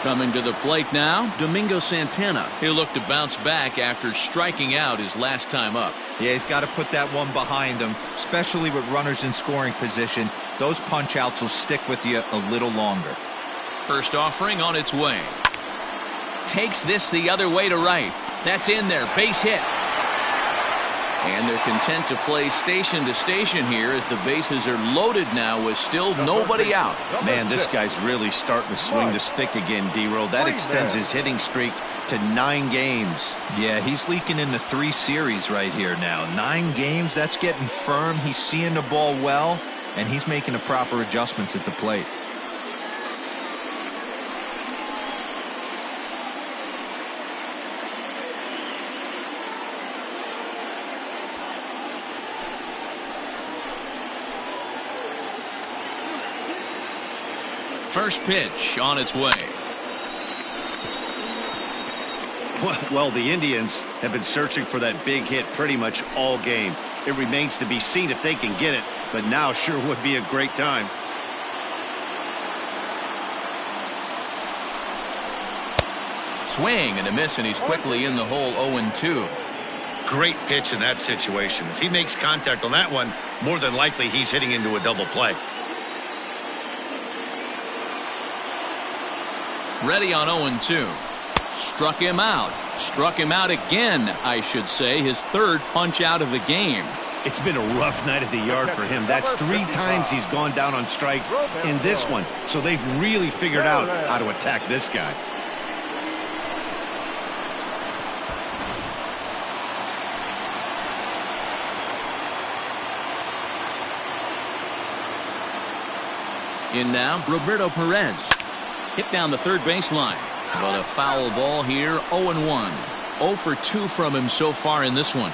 Coming to the plate now, Domingo Santana. He'll look to bounce back after striking out his last time up. Yeah, he's got to put that one behind him, especially with runners in scoring position. Those punch outs will stick with you a little longer. First offering on its way. Takes this the other way to right. That's in there. Base hit. And they're content to play station to station here as the bases are loaded now with still nobody out. Man, this guy's really starting to swing the stick again, D-Roll. That extends his hitting streak to 9 games. Yeah, he's leaking into 3 series right here now. 9 games, that's getting firm. He's seeing the ball well, and he's making the proper adjustments at the plate. First pitch on its way. Well, the Indians have been searching for that big hit pretty much all game. It remains to be seen if they can get it, but now sure would be a great time. Swing and a miss, and he's quickly in the hole. 0-2. Great pitch in that situation. If he makes contact on that one, more than likely he's hitting into a double play. Ready on 0-2. Struck him out. Struck him out again, I should say. His 3rd punch out of the game. It's been a rough night at the yard for him. That's 3 times he's gone down on strikes in this one. So they've really figured out how to attack this guy. In now, Roberto Perez. Hit down the third baseline. But a foul ball here. 0-1. 0 for 2 from him so far in this one.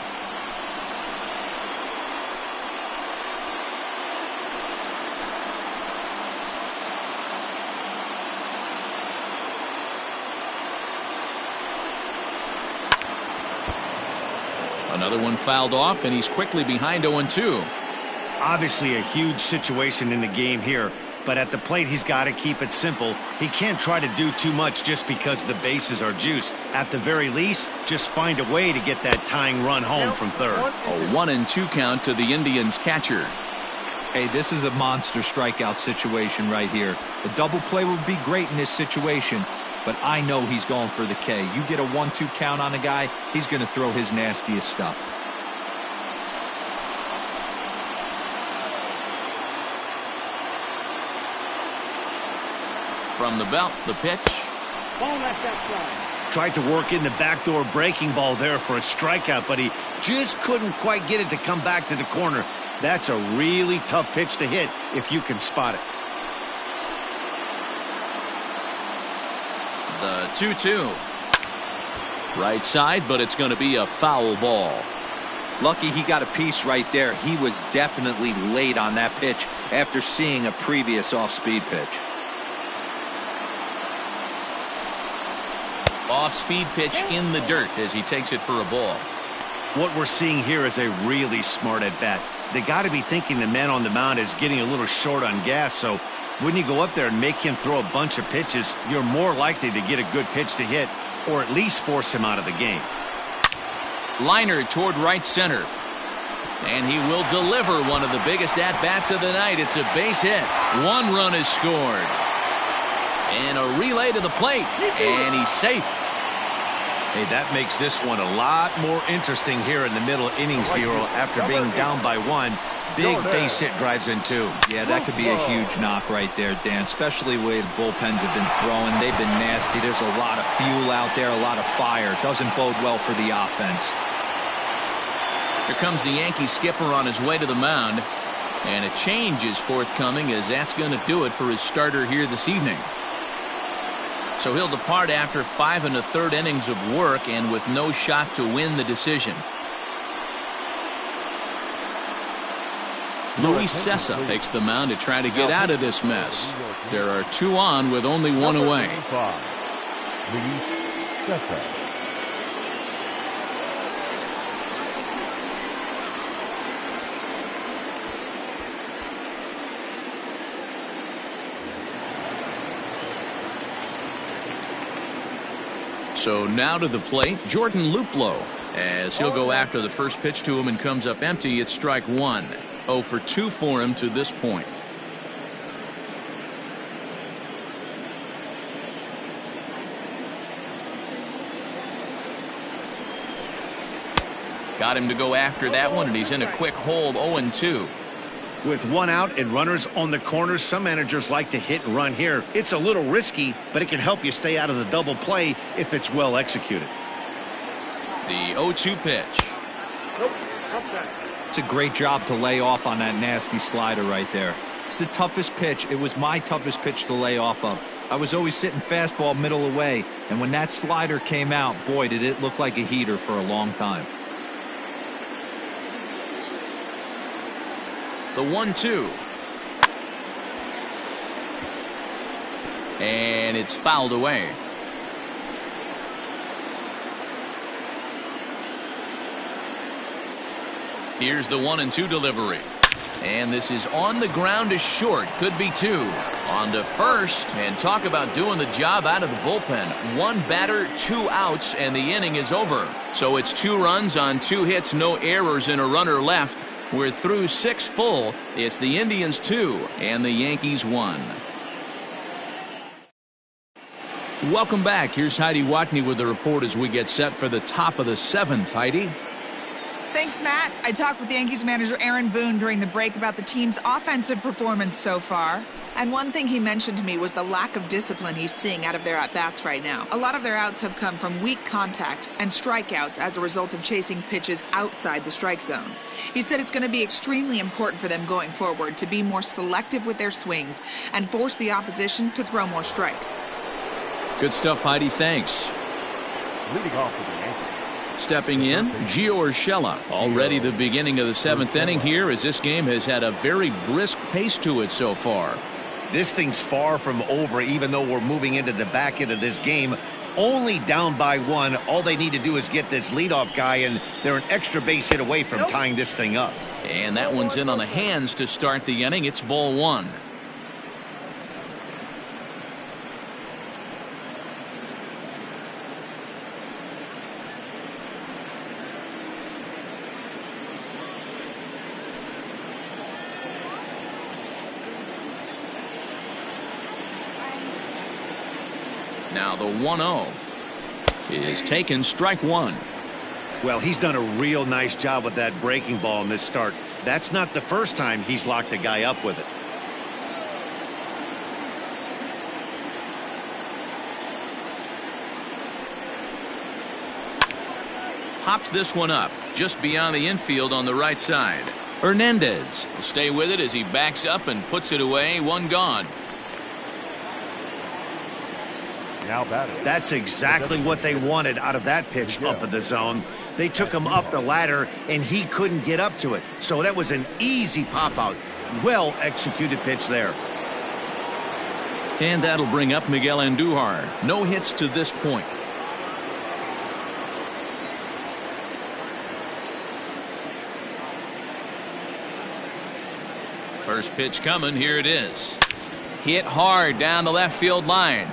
Another one fouled off, and he's quickly behind 0-2. Obviously a huge situation in the game here, but at the plate he's got to keep it simple. He can't try to do too much just because the bases are juiced. At the very least, just find a way to get that tying run home from third. A 1-2 count to the Indians catcher. Hey, this is a monster strikeout situation right here. A double play would be great in this situation, but I know he's going for the K. You get a 1-2 count on a guy, he's going to throw his nastiest stuff. From the belt, the pitch. Tried to work in the backdoor breaking ball there for a strikeout, but he just couldn't quite get it to come back to the corner. That's a really tough pitch to hit if you can spot it. The 2-2. Right side, but it's going to be a foul ball. Lucky he got a piece right there. He was definitely late on that pitch after seeing a previous off-speed pitch. Off-speed pitch in the dirt as he takes it for a ball. What we're seeing here is a really smart at-bat. They got to be thinking the man on the mound is getting a little short on gas, so when you go up there and make him throw a bunch of pitches, you're more likely to get a good pitch to hit or at least force him out of the game. Liner toward right center. And he will deliver one of the biggest at-bats of the night. It's a base hit. 1 run is scored. And a relay to the plate. And he's safe. Hey, that makes this one a lot more interesting here in the middle innings, D-Roll. After being down by 1, big base hit drives in 2. Yeah, that could be a huge knock right there, Dan, especially the way the bullpens have been throwing. They've been nasty. There's a lot of fuel out there, a lot of fire. Doesn't bode well for the offense. Here comes the Yankee skipper on his way to the mound. And a change is forthcoming, as that's going to do it for his starter here this evening. So he'll depart after 5 1/3 innings of work and with no shot to win the decision. Luis Cesar takes the mound to try to get out of this mess. There are 2 on with only 1 away. Luis Cesar. So now to the plate, Jordan Luplow, as he'll go after the first pitch to him and comes up empty. It's strike 1. 0 for 2 for him to this point. Got him to go after that one, and he's in a quick hole of 0-2. With 1 out and runners on the corners, some managers like to hit and run here. It's a little risky, but it can help you stay out of the double play if it's well executed. The 0-2 pitch. Nope. Up that. It's a great job to lay off on that nasty slider right there. It's the toughest pitch. It was my toughest pitch to lay off of. I was always sitting fastball middle away, and when that slider came out, boy, did it look like a heater for a long time. The 1-2. And it's fouled away. Here's the 1-2 delivery. And this is on the ground to short. Could be 2. On to first. And talk about doing the job out of the bullpen. 1 batter, 2 outs, and the inning is over. So it's 2 runs on 2 hits, no errors, and a runner left. We're through 6 full. It's the Indians 2 and the Yankees 1. Welcome back. Here's Heidi Watney with the report as we get set for the top of the 7th. Heidi. Thanks, Matt. I talked with Yankees manager Aaron Boone during the break about the team's offensive performance so far. And one thing he mentioned to me was the lack of discipline he's seeing out of their at-bats right now. A lot of their outs have come from weak contact and strikeouts as a result of chasing pitches outside the strike zone. He said it's going to be extremely important for them going forward to be more selective with their swings and force the opposition to throw more strikes. Good stuff, Heidi. Thanks. Leading off for the Yankees. Stepping in, Gio Urshela. Already the beginning of the 7th inning here, as this game has had a very brisk pace to it so far. This thing's far from over, even though we're moving into the back end of this game. Only down by 1. All they need to do is get this leadoff guy, and they're an extra base hit away from tying this thing up. And that one's in on the hands to start the inning. It's ball 1. Now the 1-0 is taken, strike 1. Well, he's done a real nice job with that breaking ball in this start. That's not the first time he's locked a guy up with it. Pops this one up just beyond the infield on the right side. Hernandez will stay with it as he backs up and puts it away. 1 gone. Now batting. That's exactly what they wanted out of that pitch up in the zone. They took him up the ladder, and he couldn't get up to it. So that was an easy pop-out. Well executed pitch there. And that'll bring up Miguel Andujar. No hits to this point. First pitch coming. Here it is. Hit hard down the left field line.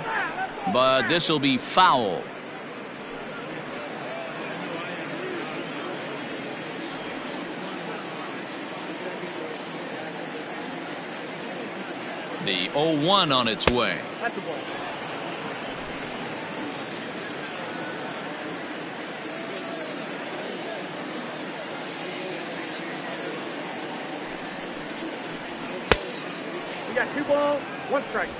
But this will be foul. The 0-1 on its way. That's the ball. We got 2 balls, 1 strike.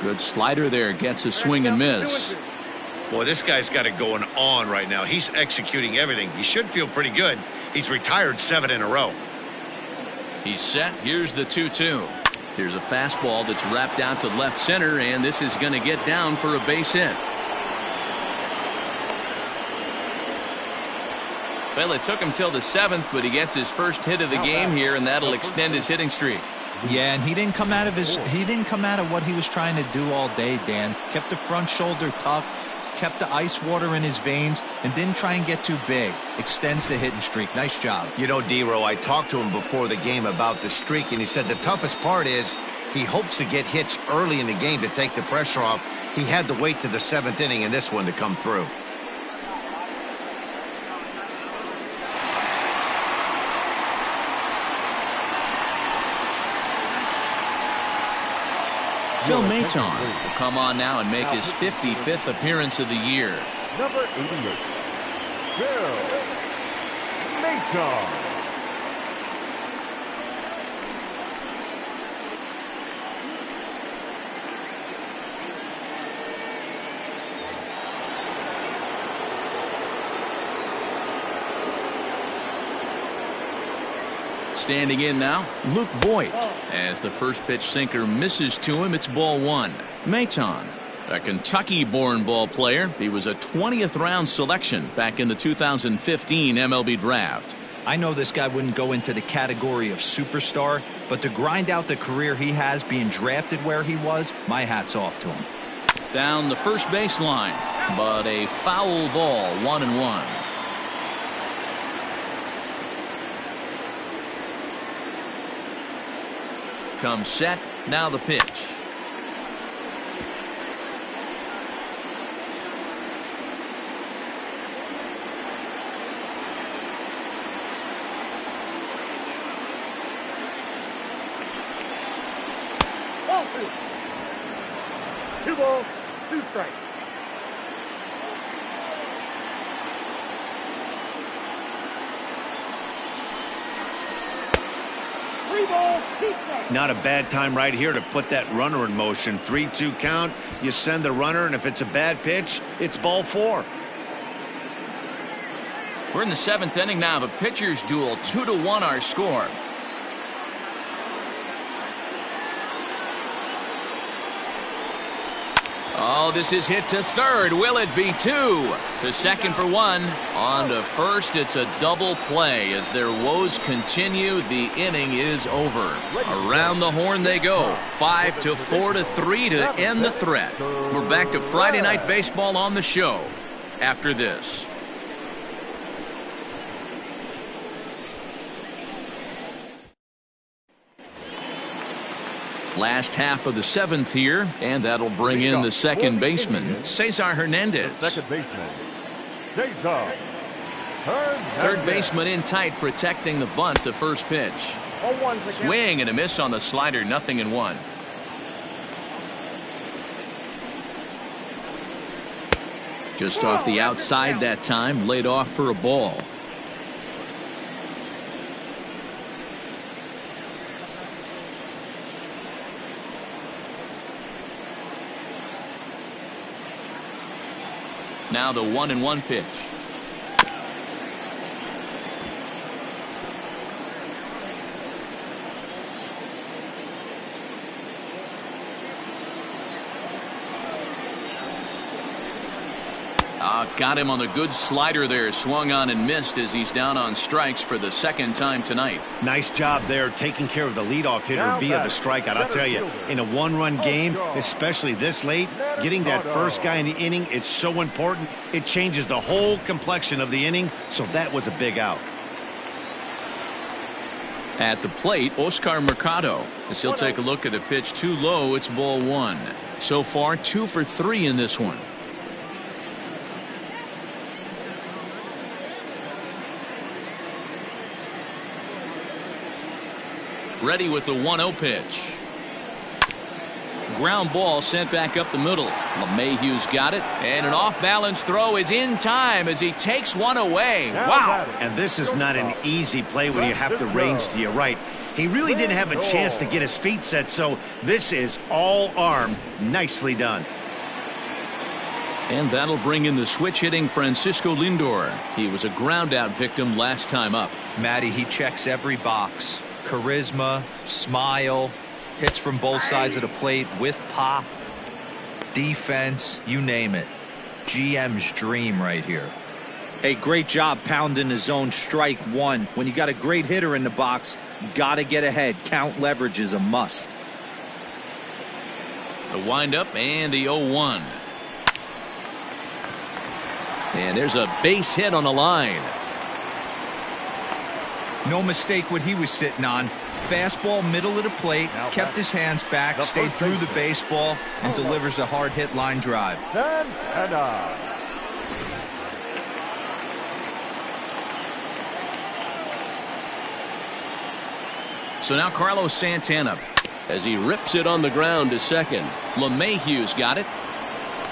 Good slider there, gets a swing and miss. Boy, this guy's got it going on right now. He's executing everything. He should feel pretty good. He's retired 7 in a row. He's set. Here's the 2-2. Here's a fastball that's wrapped out to left center, and this is going to get down for a base hit. Well, it took him till the 7th, but he gets his first hit of the game here, and that'll extend his hitting streak. Yeah, and he didn't come out of what he was trying to do all day, Dan. Kept the front shoulder tucked, kept the ice water in his veins, and didn't try and get too big. Extends the hitting streak. Nice job. You know, D-Row, I talked to him before the game about the streak, and he said the toughest part is he hopes to get hits early in the game to take the pressure off. He had to wait to the 7th inning in this one to come through. Phil Maton will come on now and make his 55th appearance of the year. Number 88, Phil Maton. Standing in now, Luke Voigt. As the first pitch sinker misses to him, it's ball 1. Maton, a Kentucky-born ball player. He was a 20th round selection back in the 2015 MLB draft. I know this guy wouldn't go into the category of superstar, but to grind out the career he has being drafted where he was, my hat's off to him. Down the first baseline, but a foul ball, 1-1. Comes set, now the pitch. Ball 2. 2 balls, 2 strikes. Not a bad time right here to put that runner in motion. 3-2 count. You send the runner, and if it's a bad pitch, it's ball 4. We're in the 7th inning now of a pitcher's duel. 2-1 our score. Oh, this is hit to third. Will it be 2? To second for 1. On to first. It's a double play. As their woes continue, the inning is over. Around the horn they go. 5-4-3 to end the threat. We're back to Friday Night Baseball on the show after this. Last half of the 7th here, and that'll bring in the second baseman, Cesar Hernandez. Second baseman, Cesar Hernandez. Third baseman in tight, protecting the bunt. The first pitch. Swing and a miss on the slider. 0-1. Just off the outside that time, laid off for a ball. Now the 1-1 pitch. Got him on the good slider there. Swung on and missed as he's down on strikes for the second time tonight. Nice job there taking care of the leadoff hitter via the strikeout. I'll tell you, in a one-run game, especially this late, getting that first guy in the inning is so important. It changes the whole complexion of the inning, so that was a big out. At the plate, Oscar Mercado. As he'll take a look at a pitch too low, it's ball 1. So far, 2 for 3 in this one. Ready with the 1-0 pitch. Ground ball sent back up the middle. Lemayhew's got it, and an off-balance throw is in time as he takes one away. Wow! And this is not an easy play when you have to range to your right. He really didn't have a chance to get his feet set, so this is all arm. Nicely done. And that'll bring in the switch-hitting Francisco Lindor. He was a ground-out victim last time up. Matty, he checks every box. Charisma, smile, hits from both sides of the plate with pop, defense, you name it. GM's dream right here. Hey, great job pounding the zone. Strike one. When you got a great hitter in the box, got to get ahead. Count leverage is a must. The windup and the 0-1. And there's a base hit on the line. No mistake what he was sitting on. Fastball, middle of the plate, kept his hands back, stayed through the baseball, and delivers a hard hit line drive. Santana. So now Carlos Santana as he rips it on the ground to second. Lemayhew's got it.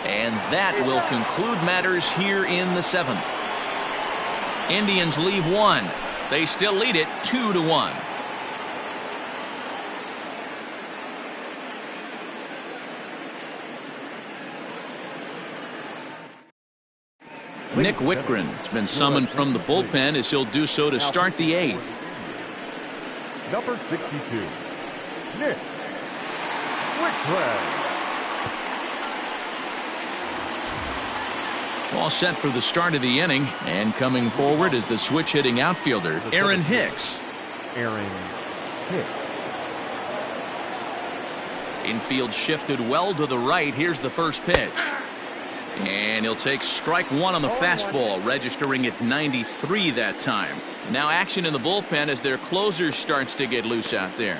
And that will conclude matters here in the 7th. Indians leave one. They still lead it 2-1. Nick Whitgren has been summoned from the bullpen as he'll do so to start the 8th. Number 62, Nick Whitgren. All set for the start of the inning, and coming forward is the switch-hitting outfielder, Aaron Hicks. Infield shifted well to the right. Here's the first pitch. And he'll take strike one on the fastball, registering at 93 that time. Now action in the bullpen as their closer starts to get loose out there.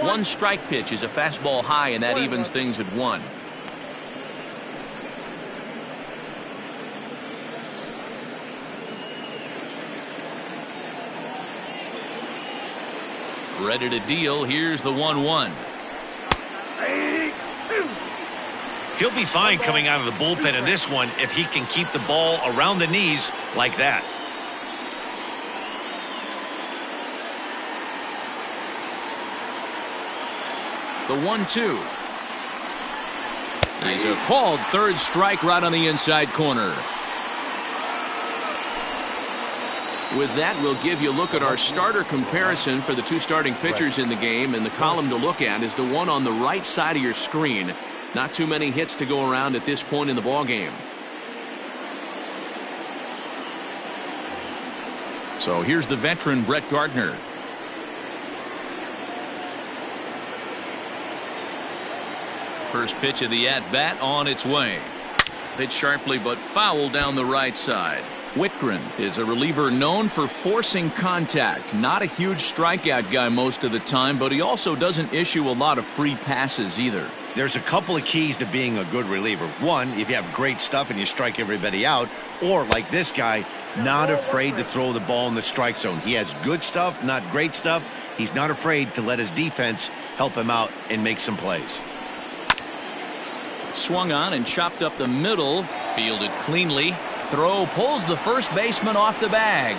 One strike pitch is a fastball high, and that evens things at 1. Ready to deal. Here's the 1-1. He'll be fine coming out of the bullpen in this one if he can keep the ball around the knees like that. The 1-2. He's a called third strike right on the inside corner. With that, we'll give you a look at our starter comparison for the two starting pitchers in the game, and the column to look at is the one on the right side of your screen. Not too many hits to go around at this point in the ballgame. So here's the veteran Brett Gardner. First pitch of the at-bat on its way. Hit sharply but foul down the right side. Whitgren is a reliever known for forcing contact. Not a huge strikeout guy most of the time, but he also doesn't issue a lot of free passes either. There's a couple of keys to being a good reliever. One, if you have great stuff and you strike everybody out, or like this guy, not afraid to throw the ball in the strike zone. He has good stuff, not great stuff. He's not afraid to let his defense help him out and make some plays. Swung on and chopped up the middle. Fielded cleanly. Throw pulls the first baseman off the bag.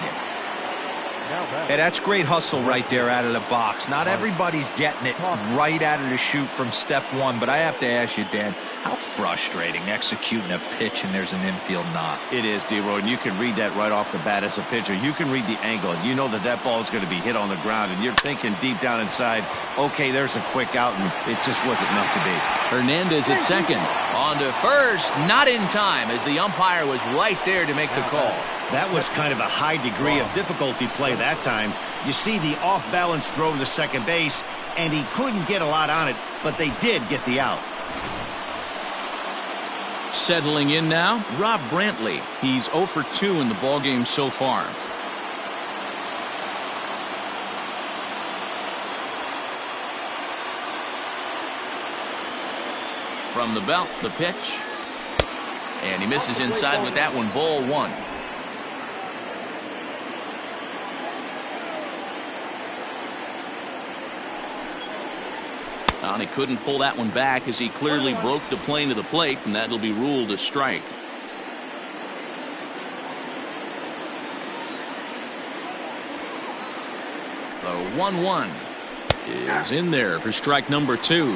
Hey, that's great hustle right there out of the box. Not everybody's getting it right out of the chute from step one, but I have to ask you, Dan, how frustrating executing a pitch and there's an infield knock. It is, D-Roy, and you can read that right off the bat as a pitcher. You can read the angle, and you know that that ball is going to be hit on the ground, and you're thinking deep down inside, okay, there's a quick out, and it just wasn't meant to be. Hernandez at second. On to first, not in time, as the umpire was right there to make the call. That was kind of a high degree of difficulty play that time. You see the off-balance throw to second base, and he couldn't get a lot on it, but they did get the out. Settling in now, Rob Brantley. He's 0 for 2 in the ballgame so far. From the belt, the pitch. And he misses inside with that one, ball 1. Well, he couldn't pull that one back as he clearly broke the plane to the plate, and that'll be ruled a strike. The 1-1 is in there for strike number 2.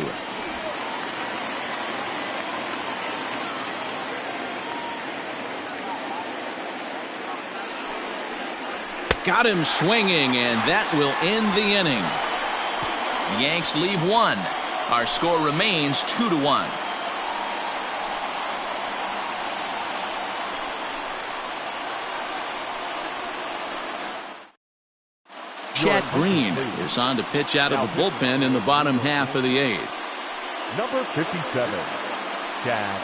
Got him swinging, and that will end the inning. Yanks leave 1. Our score remains 2-1. Chad Green is on to pitch out of the bullpen in the bottom half of the 8th. Number 57, Chad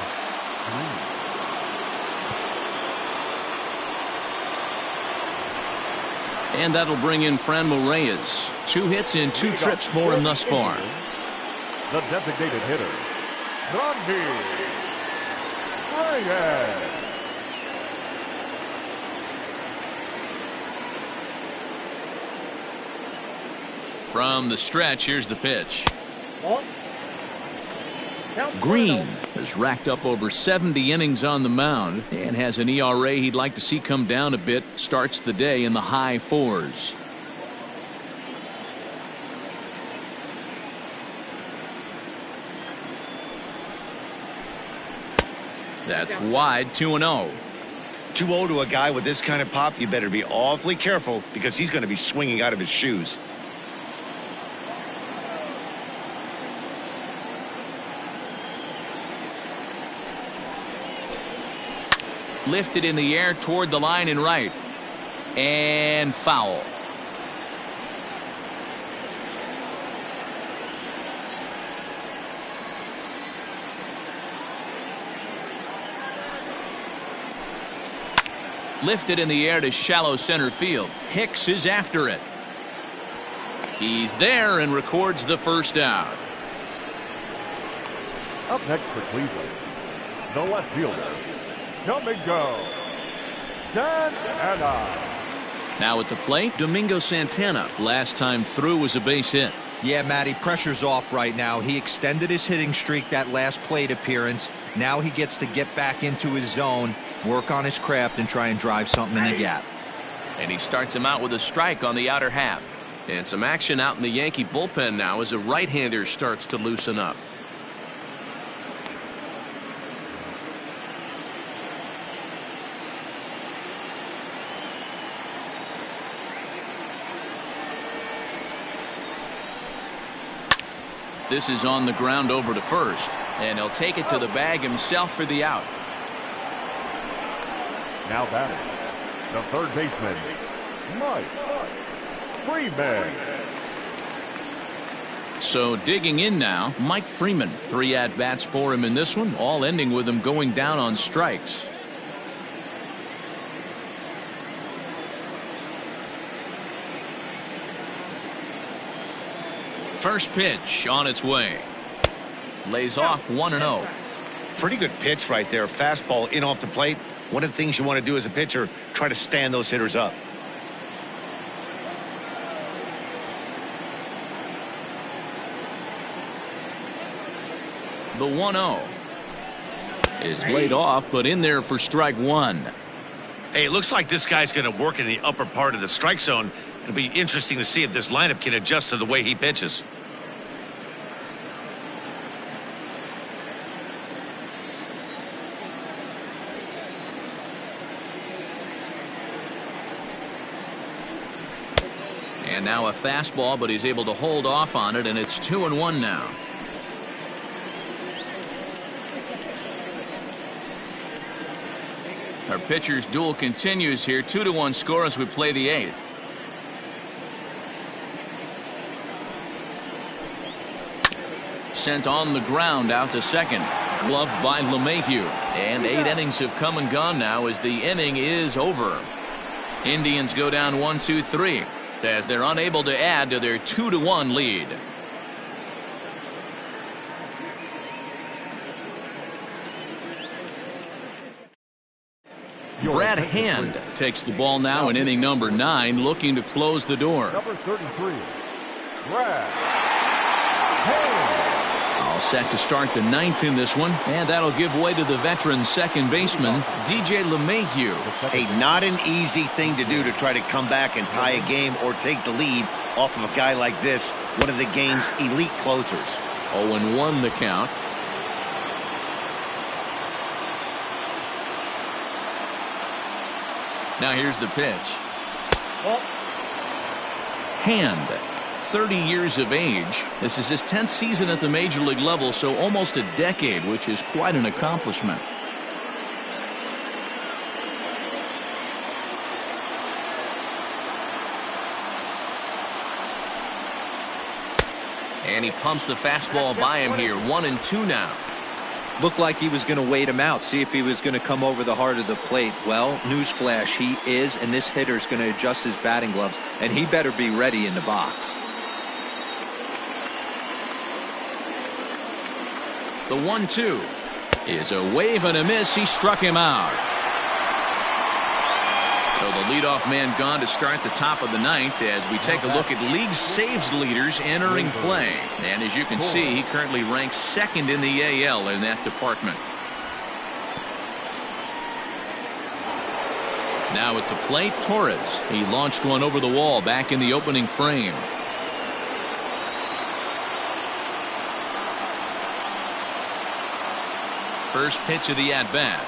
Green. And that'll bring in Franmil Reyes. 2 hits in 2 trips for him thus far. The designated hitter, Brantley. Reyes. From the stretch, here's the pitch. Green has racked up over 70 innings on the mound and has an ERA he'd like to see come down a bit. Starts the day in the high 4s. That's wide. 2-0. 2-0 to a guy with this kind of pop, you better be awfully careful because he's going to be swinging out of his shoes. Lifted in the air toward the line and right. And foul. Lifted in the air to shallow center field. Hicks is after it. He's there and records the first out. Up next for Cleveland, the left fielder, Domingo Santana. Now at the plate, Domingo Santana. Last time through was a base hit. Yeah, Matty, pressure's off right now. He extended his hitting streak that last plate appearance. Now he gets to get back into his zone, work on his craft, and try and drive something in the gap. And he starts him out with a strike on the outer half. And some action out in the Yankee bullpen now as a right-hander starts to loosen up. This is on the ground over to first, and he'll take it to the bag himself for the out. Now batting, the third baseman, Freeman. So digging in now, Mike Freeman. 3 at-bats for him in this one, all ending with him going down on strikes. First pitch on its way. Lays off 1-0. Pretty good pitch right there. Fastball in off the plate. One of the things you want to do as a pitcher, try to stand those hitters up. The 1-0 is laid off, but in there for strike 1. Hey, it looks like this guy's going to work in the upper part of the strike zone. It'll be interesting to see if this lineup can adjust to the way he pitches. And now a fastball, but he's able to hold off on it, and it's 2-1 now. Our pitcher's duel continues here. 2-1 score as we play the 8th. Sent on the ground out to second. Gloved by Lemayhew. And 8 innings have come and gone now as the inning is over. Indians go down 1-2-3 as they're unable to add to their 2-1 lead. Brad Hand takes the ball now in inning number 9, looking to close the door. Number 33, Brad Hand. All set to start the ninth in this one, and that'll give way to the veteran second baseman, DJ Lemayhew. Hey, not an easy thing to do to try to come back and tie a game or take the lead off of a guy like this, one of the game's elite closers. 0-1 the count. Now here's the pitch. Hand. 30 years of age. This is his 10th season at the major league level, so almost a decade, which is quite an accomplishment. And he pumps the fastball by him here. 1-2 now. Looked like he was going to wait him out, see if he was going to come over the heart of the plate. Well, newsflash, he is, and this hitter's going to adjust his batting gloves, and he better be ready in the box. The 1-2 is a wave and a miss. He struck him out. So the leadoff man gone to start the top of the ninth as we take a look at league saves leaders entering play. And as you can see, he currently ranks second in the AL in that department. Now at the plate, Torres. He launched one over the wall back in the opening frame. First pitch of the at-bat.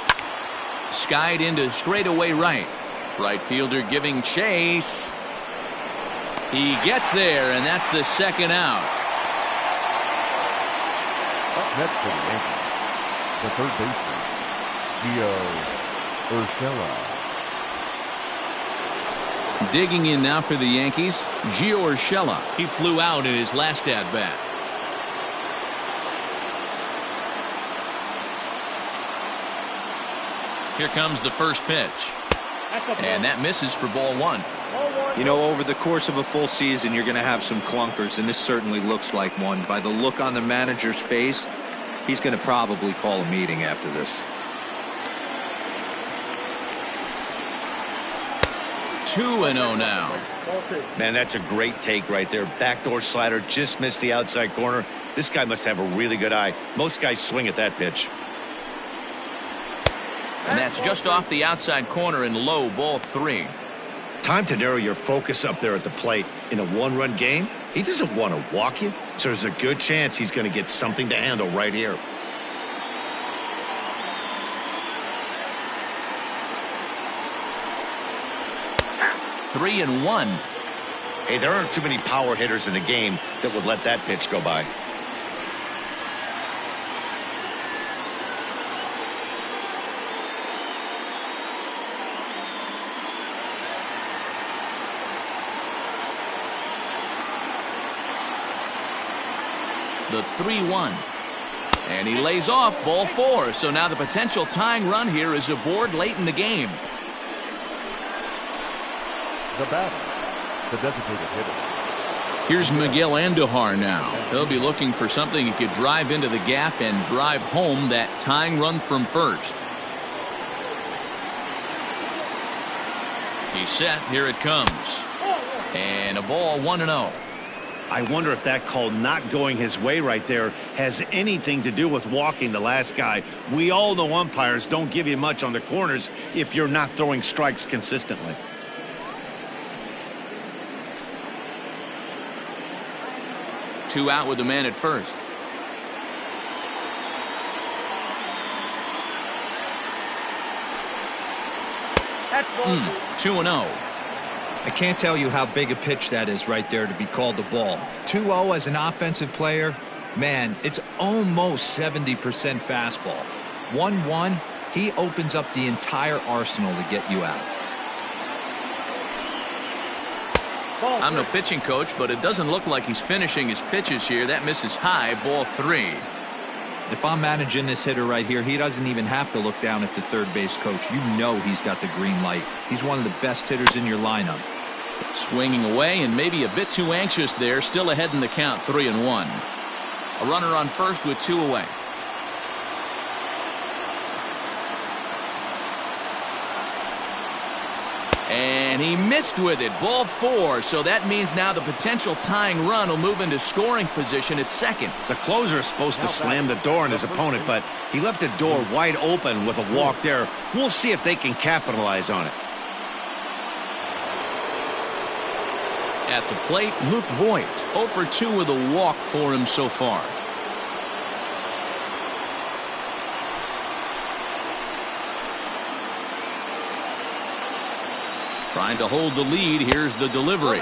Skied into straightaway right. Right fielder giving chase. He gets there, and that's the second out. Up next for the Yankees, the third baseman, Gio Urshela. Digging in now for the Yankees, Gio Urshela. He flew out in his last at-bat. Here comes the first pitch. And that misses for ball one. You know, over the course of a full season, you're going to have some clunkers, and this certainly looks like one. By the look on the manager's face, he's going to probably call a meeting after this. 2-0 now. Man, that's a great take right there. Backdoor slider, just missed the outside corner. This guy must have a really good eye. Most guys swing at that pitch. And that's just off the outside corner and low, ball 3. Time to narrow your focus up there at the plate. In a one-run game, he doesn't want to walk you, so there's a good chance he's going to get something to handle right here. Three and 1. Hey, there aren't too many power hitters in the game that would let that pitch go by. The 3-1. And he lays off, ball 4. So now the potential tying run here is aboard late in the game. The batter, the designated hitter. Here's Miguel Andujar now. He'll be looking for something he could drive into the gap and drive home that tying run from first. He's set. Here it comes. And a ball, 1-0. I wonder if that call not going his way right there has anything to do with walking the last guy. We all know umpires don't give you much on the corners if you're not throwing strikes consistently. Two out with the man at first. That's ball 2-0. I can't tell you how big a pitch that is right there to be called the ball. 2-0 as an offensive player, man, it's almost 70% fastball. 1-1, he opens up the entire arsenal to get you out. I'm no pitching coach, but it doesn't look like he's finishing his pitches here. That misses high, ball 3. If I'm managing this hitter right here, he doesn't even have to look down at the third base coach. You know he's got the green light. He's one of the best hitters in your lineup. Swinging away and maybe a bit too anxious there. Still ahead in the count, 3-1. A runner on first with 2 away. And And he missed with it. Ball 4. So that means now the potential tying run will move into scoring position at second. The closer is supposed to slam the door on his opponent, but he left the door wide open with a walk there. We'll see if they can capitalize on it. At the plate, Luke Voigt. 0 for 2 with a walk for him so far. Trying to hold the lead. Here's the delivery.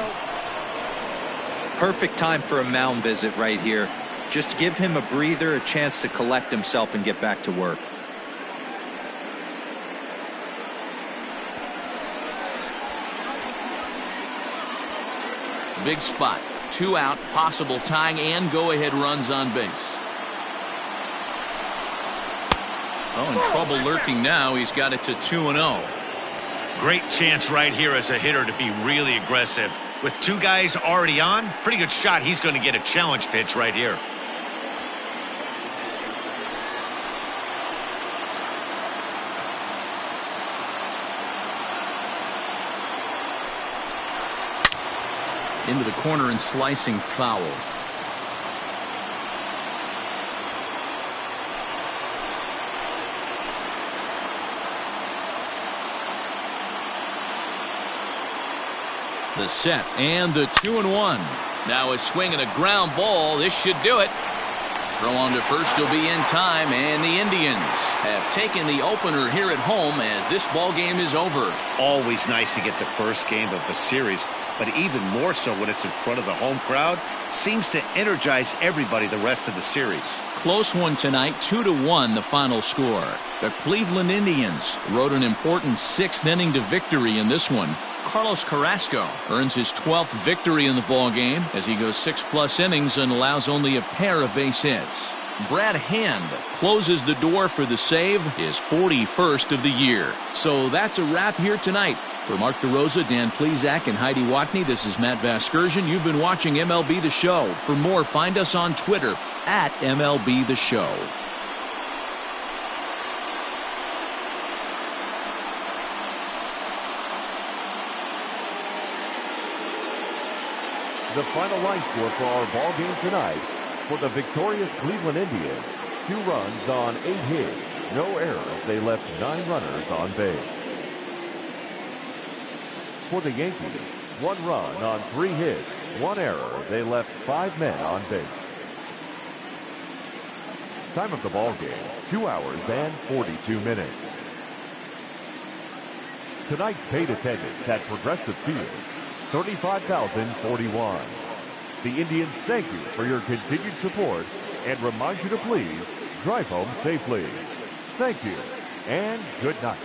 Perfect time for a mound visit right here. Just to give him a breather, a chance to collect himself and get back to work. Big spot. 2 out, possible tying and go-ahead runs on base. Oh, in trouble lurking now. He's got it to 2-0. Great chance right here as a hitter to be really aggressive. With 2 guys already on, pretty good shot. He's going to get a challenge pitch right here. Into the corner and slicing foul. The set and the 2-1. Now a swing and a ground ball. This should do it. Throw on to first will be in time, and the Indians have taken the opener here at home as this ball game is over. Always nice to get the first game of the series, but even more so when it's in front of the home crowd. Seems to energize everybody the rest of the series. Close one tonight, 2-1 the final score. The Cleveland Indians rode an important 6th inning to victory in this one. Carlos Carrasco earns his 12th victory in the ball game as he goes 6+ innings and allows only a pair of base hits. Brad Hand closes the door for the save, his 41st of the year. So that's a wrap here tonight. For Mark DeRosa, Dan Plesac, and Heidi Watney, this is Matt Vasgersian. You've been watching MLB The Show. For more, find us on Twitter at MLB The Show. The final line score for our ball game tonight: for the victorious Cleveland Indians, 2 runs on 8 hits, no errors. They left 9 runners on base. For the Yankees, 1 run on 3 hits, 1 error. They left 5 men on base. Time of the ball game, 2 hours and 42 minutes. Tonight's paid attendance at Progressive Field, 35,041. The Indians thank you for your continued support and remind you to please drive home safely. Thank you and good night.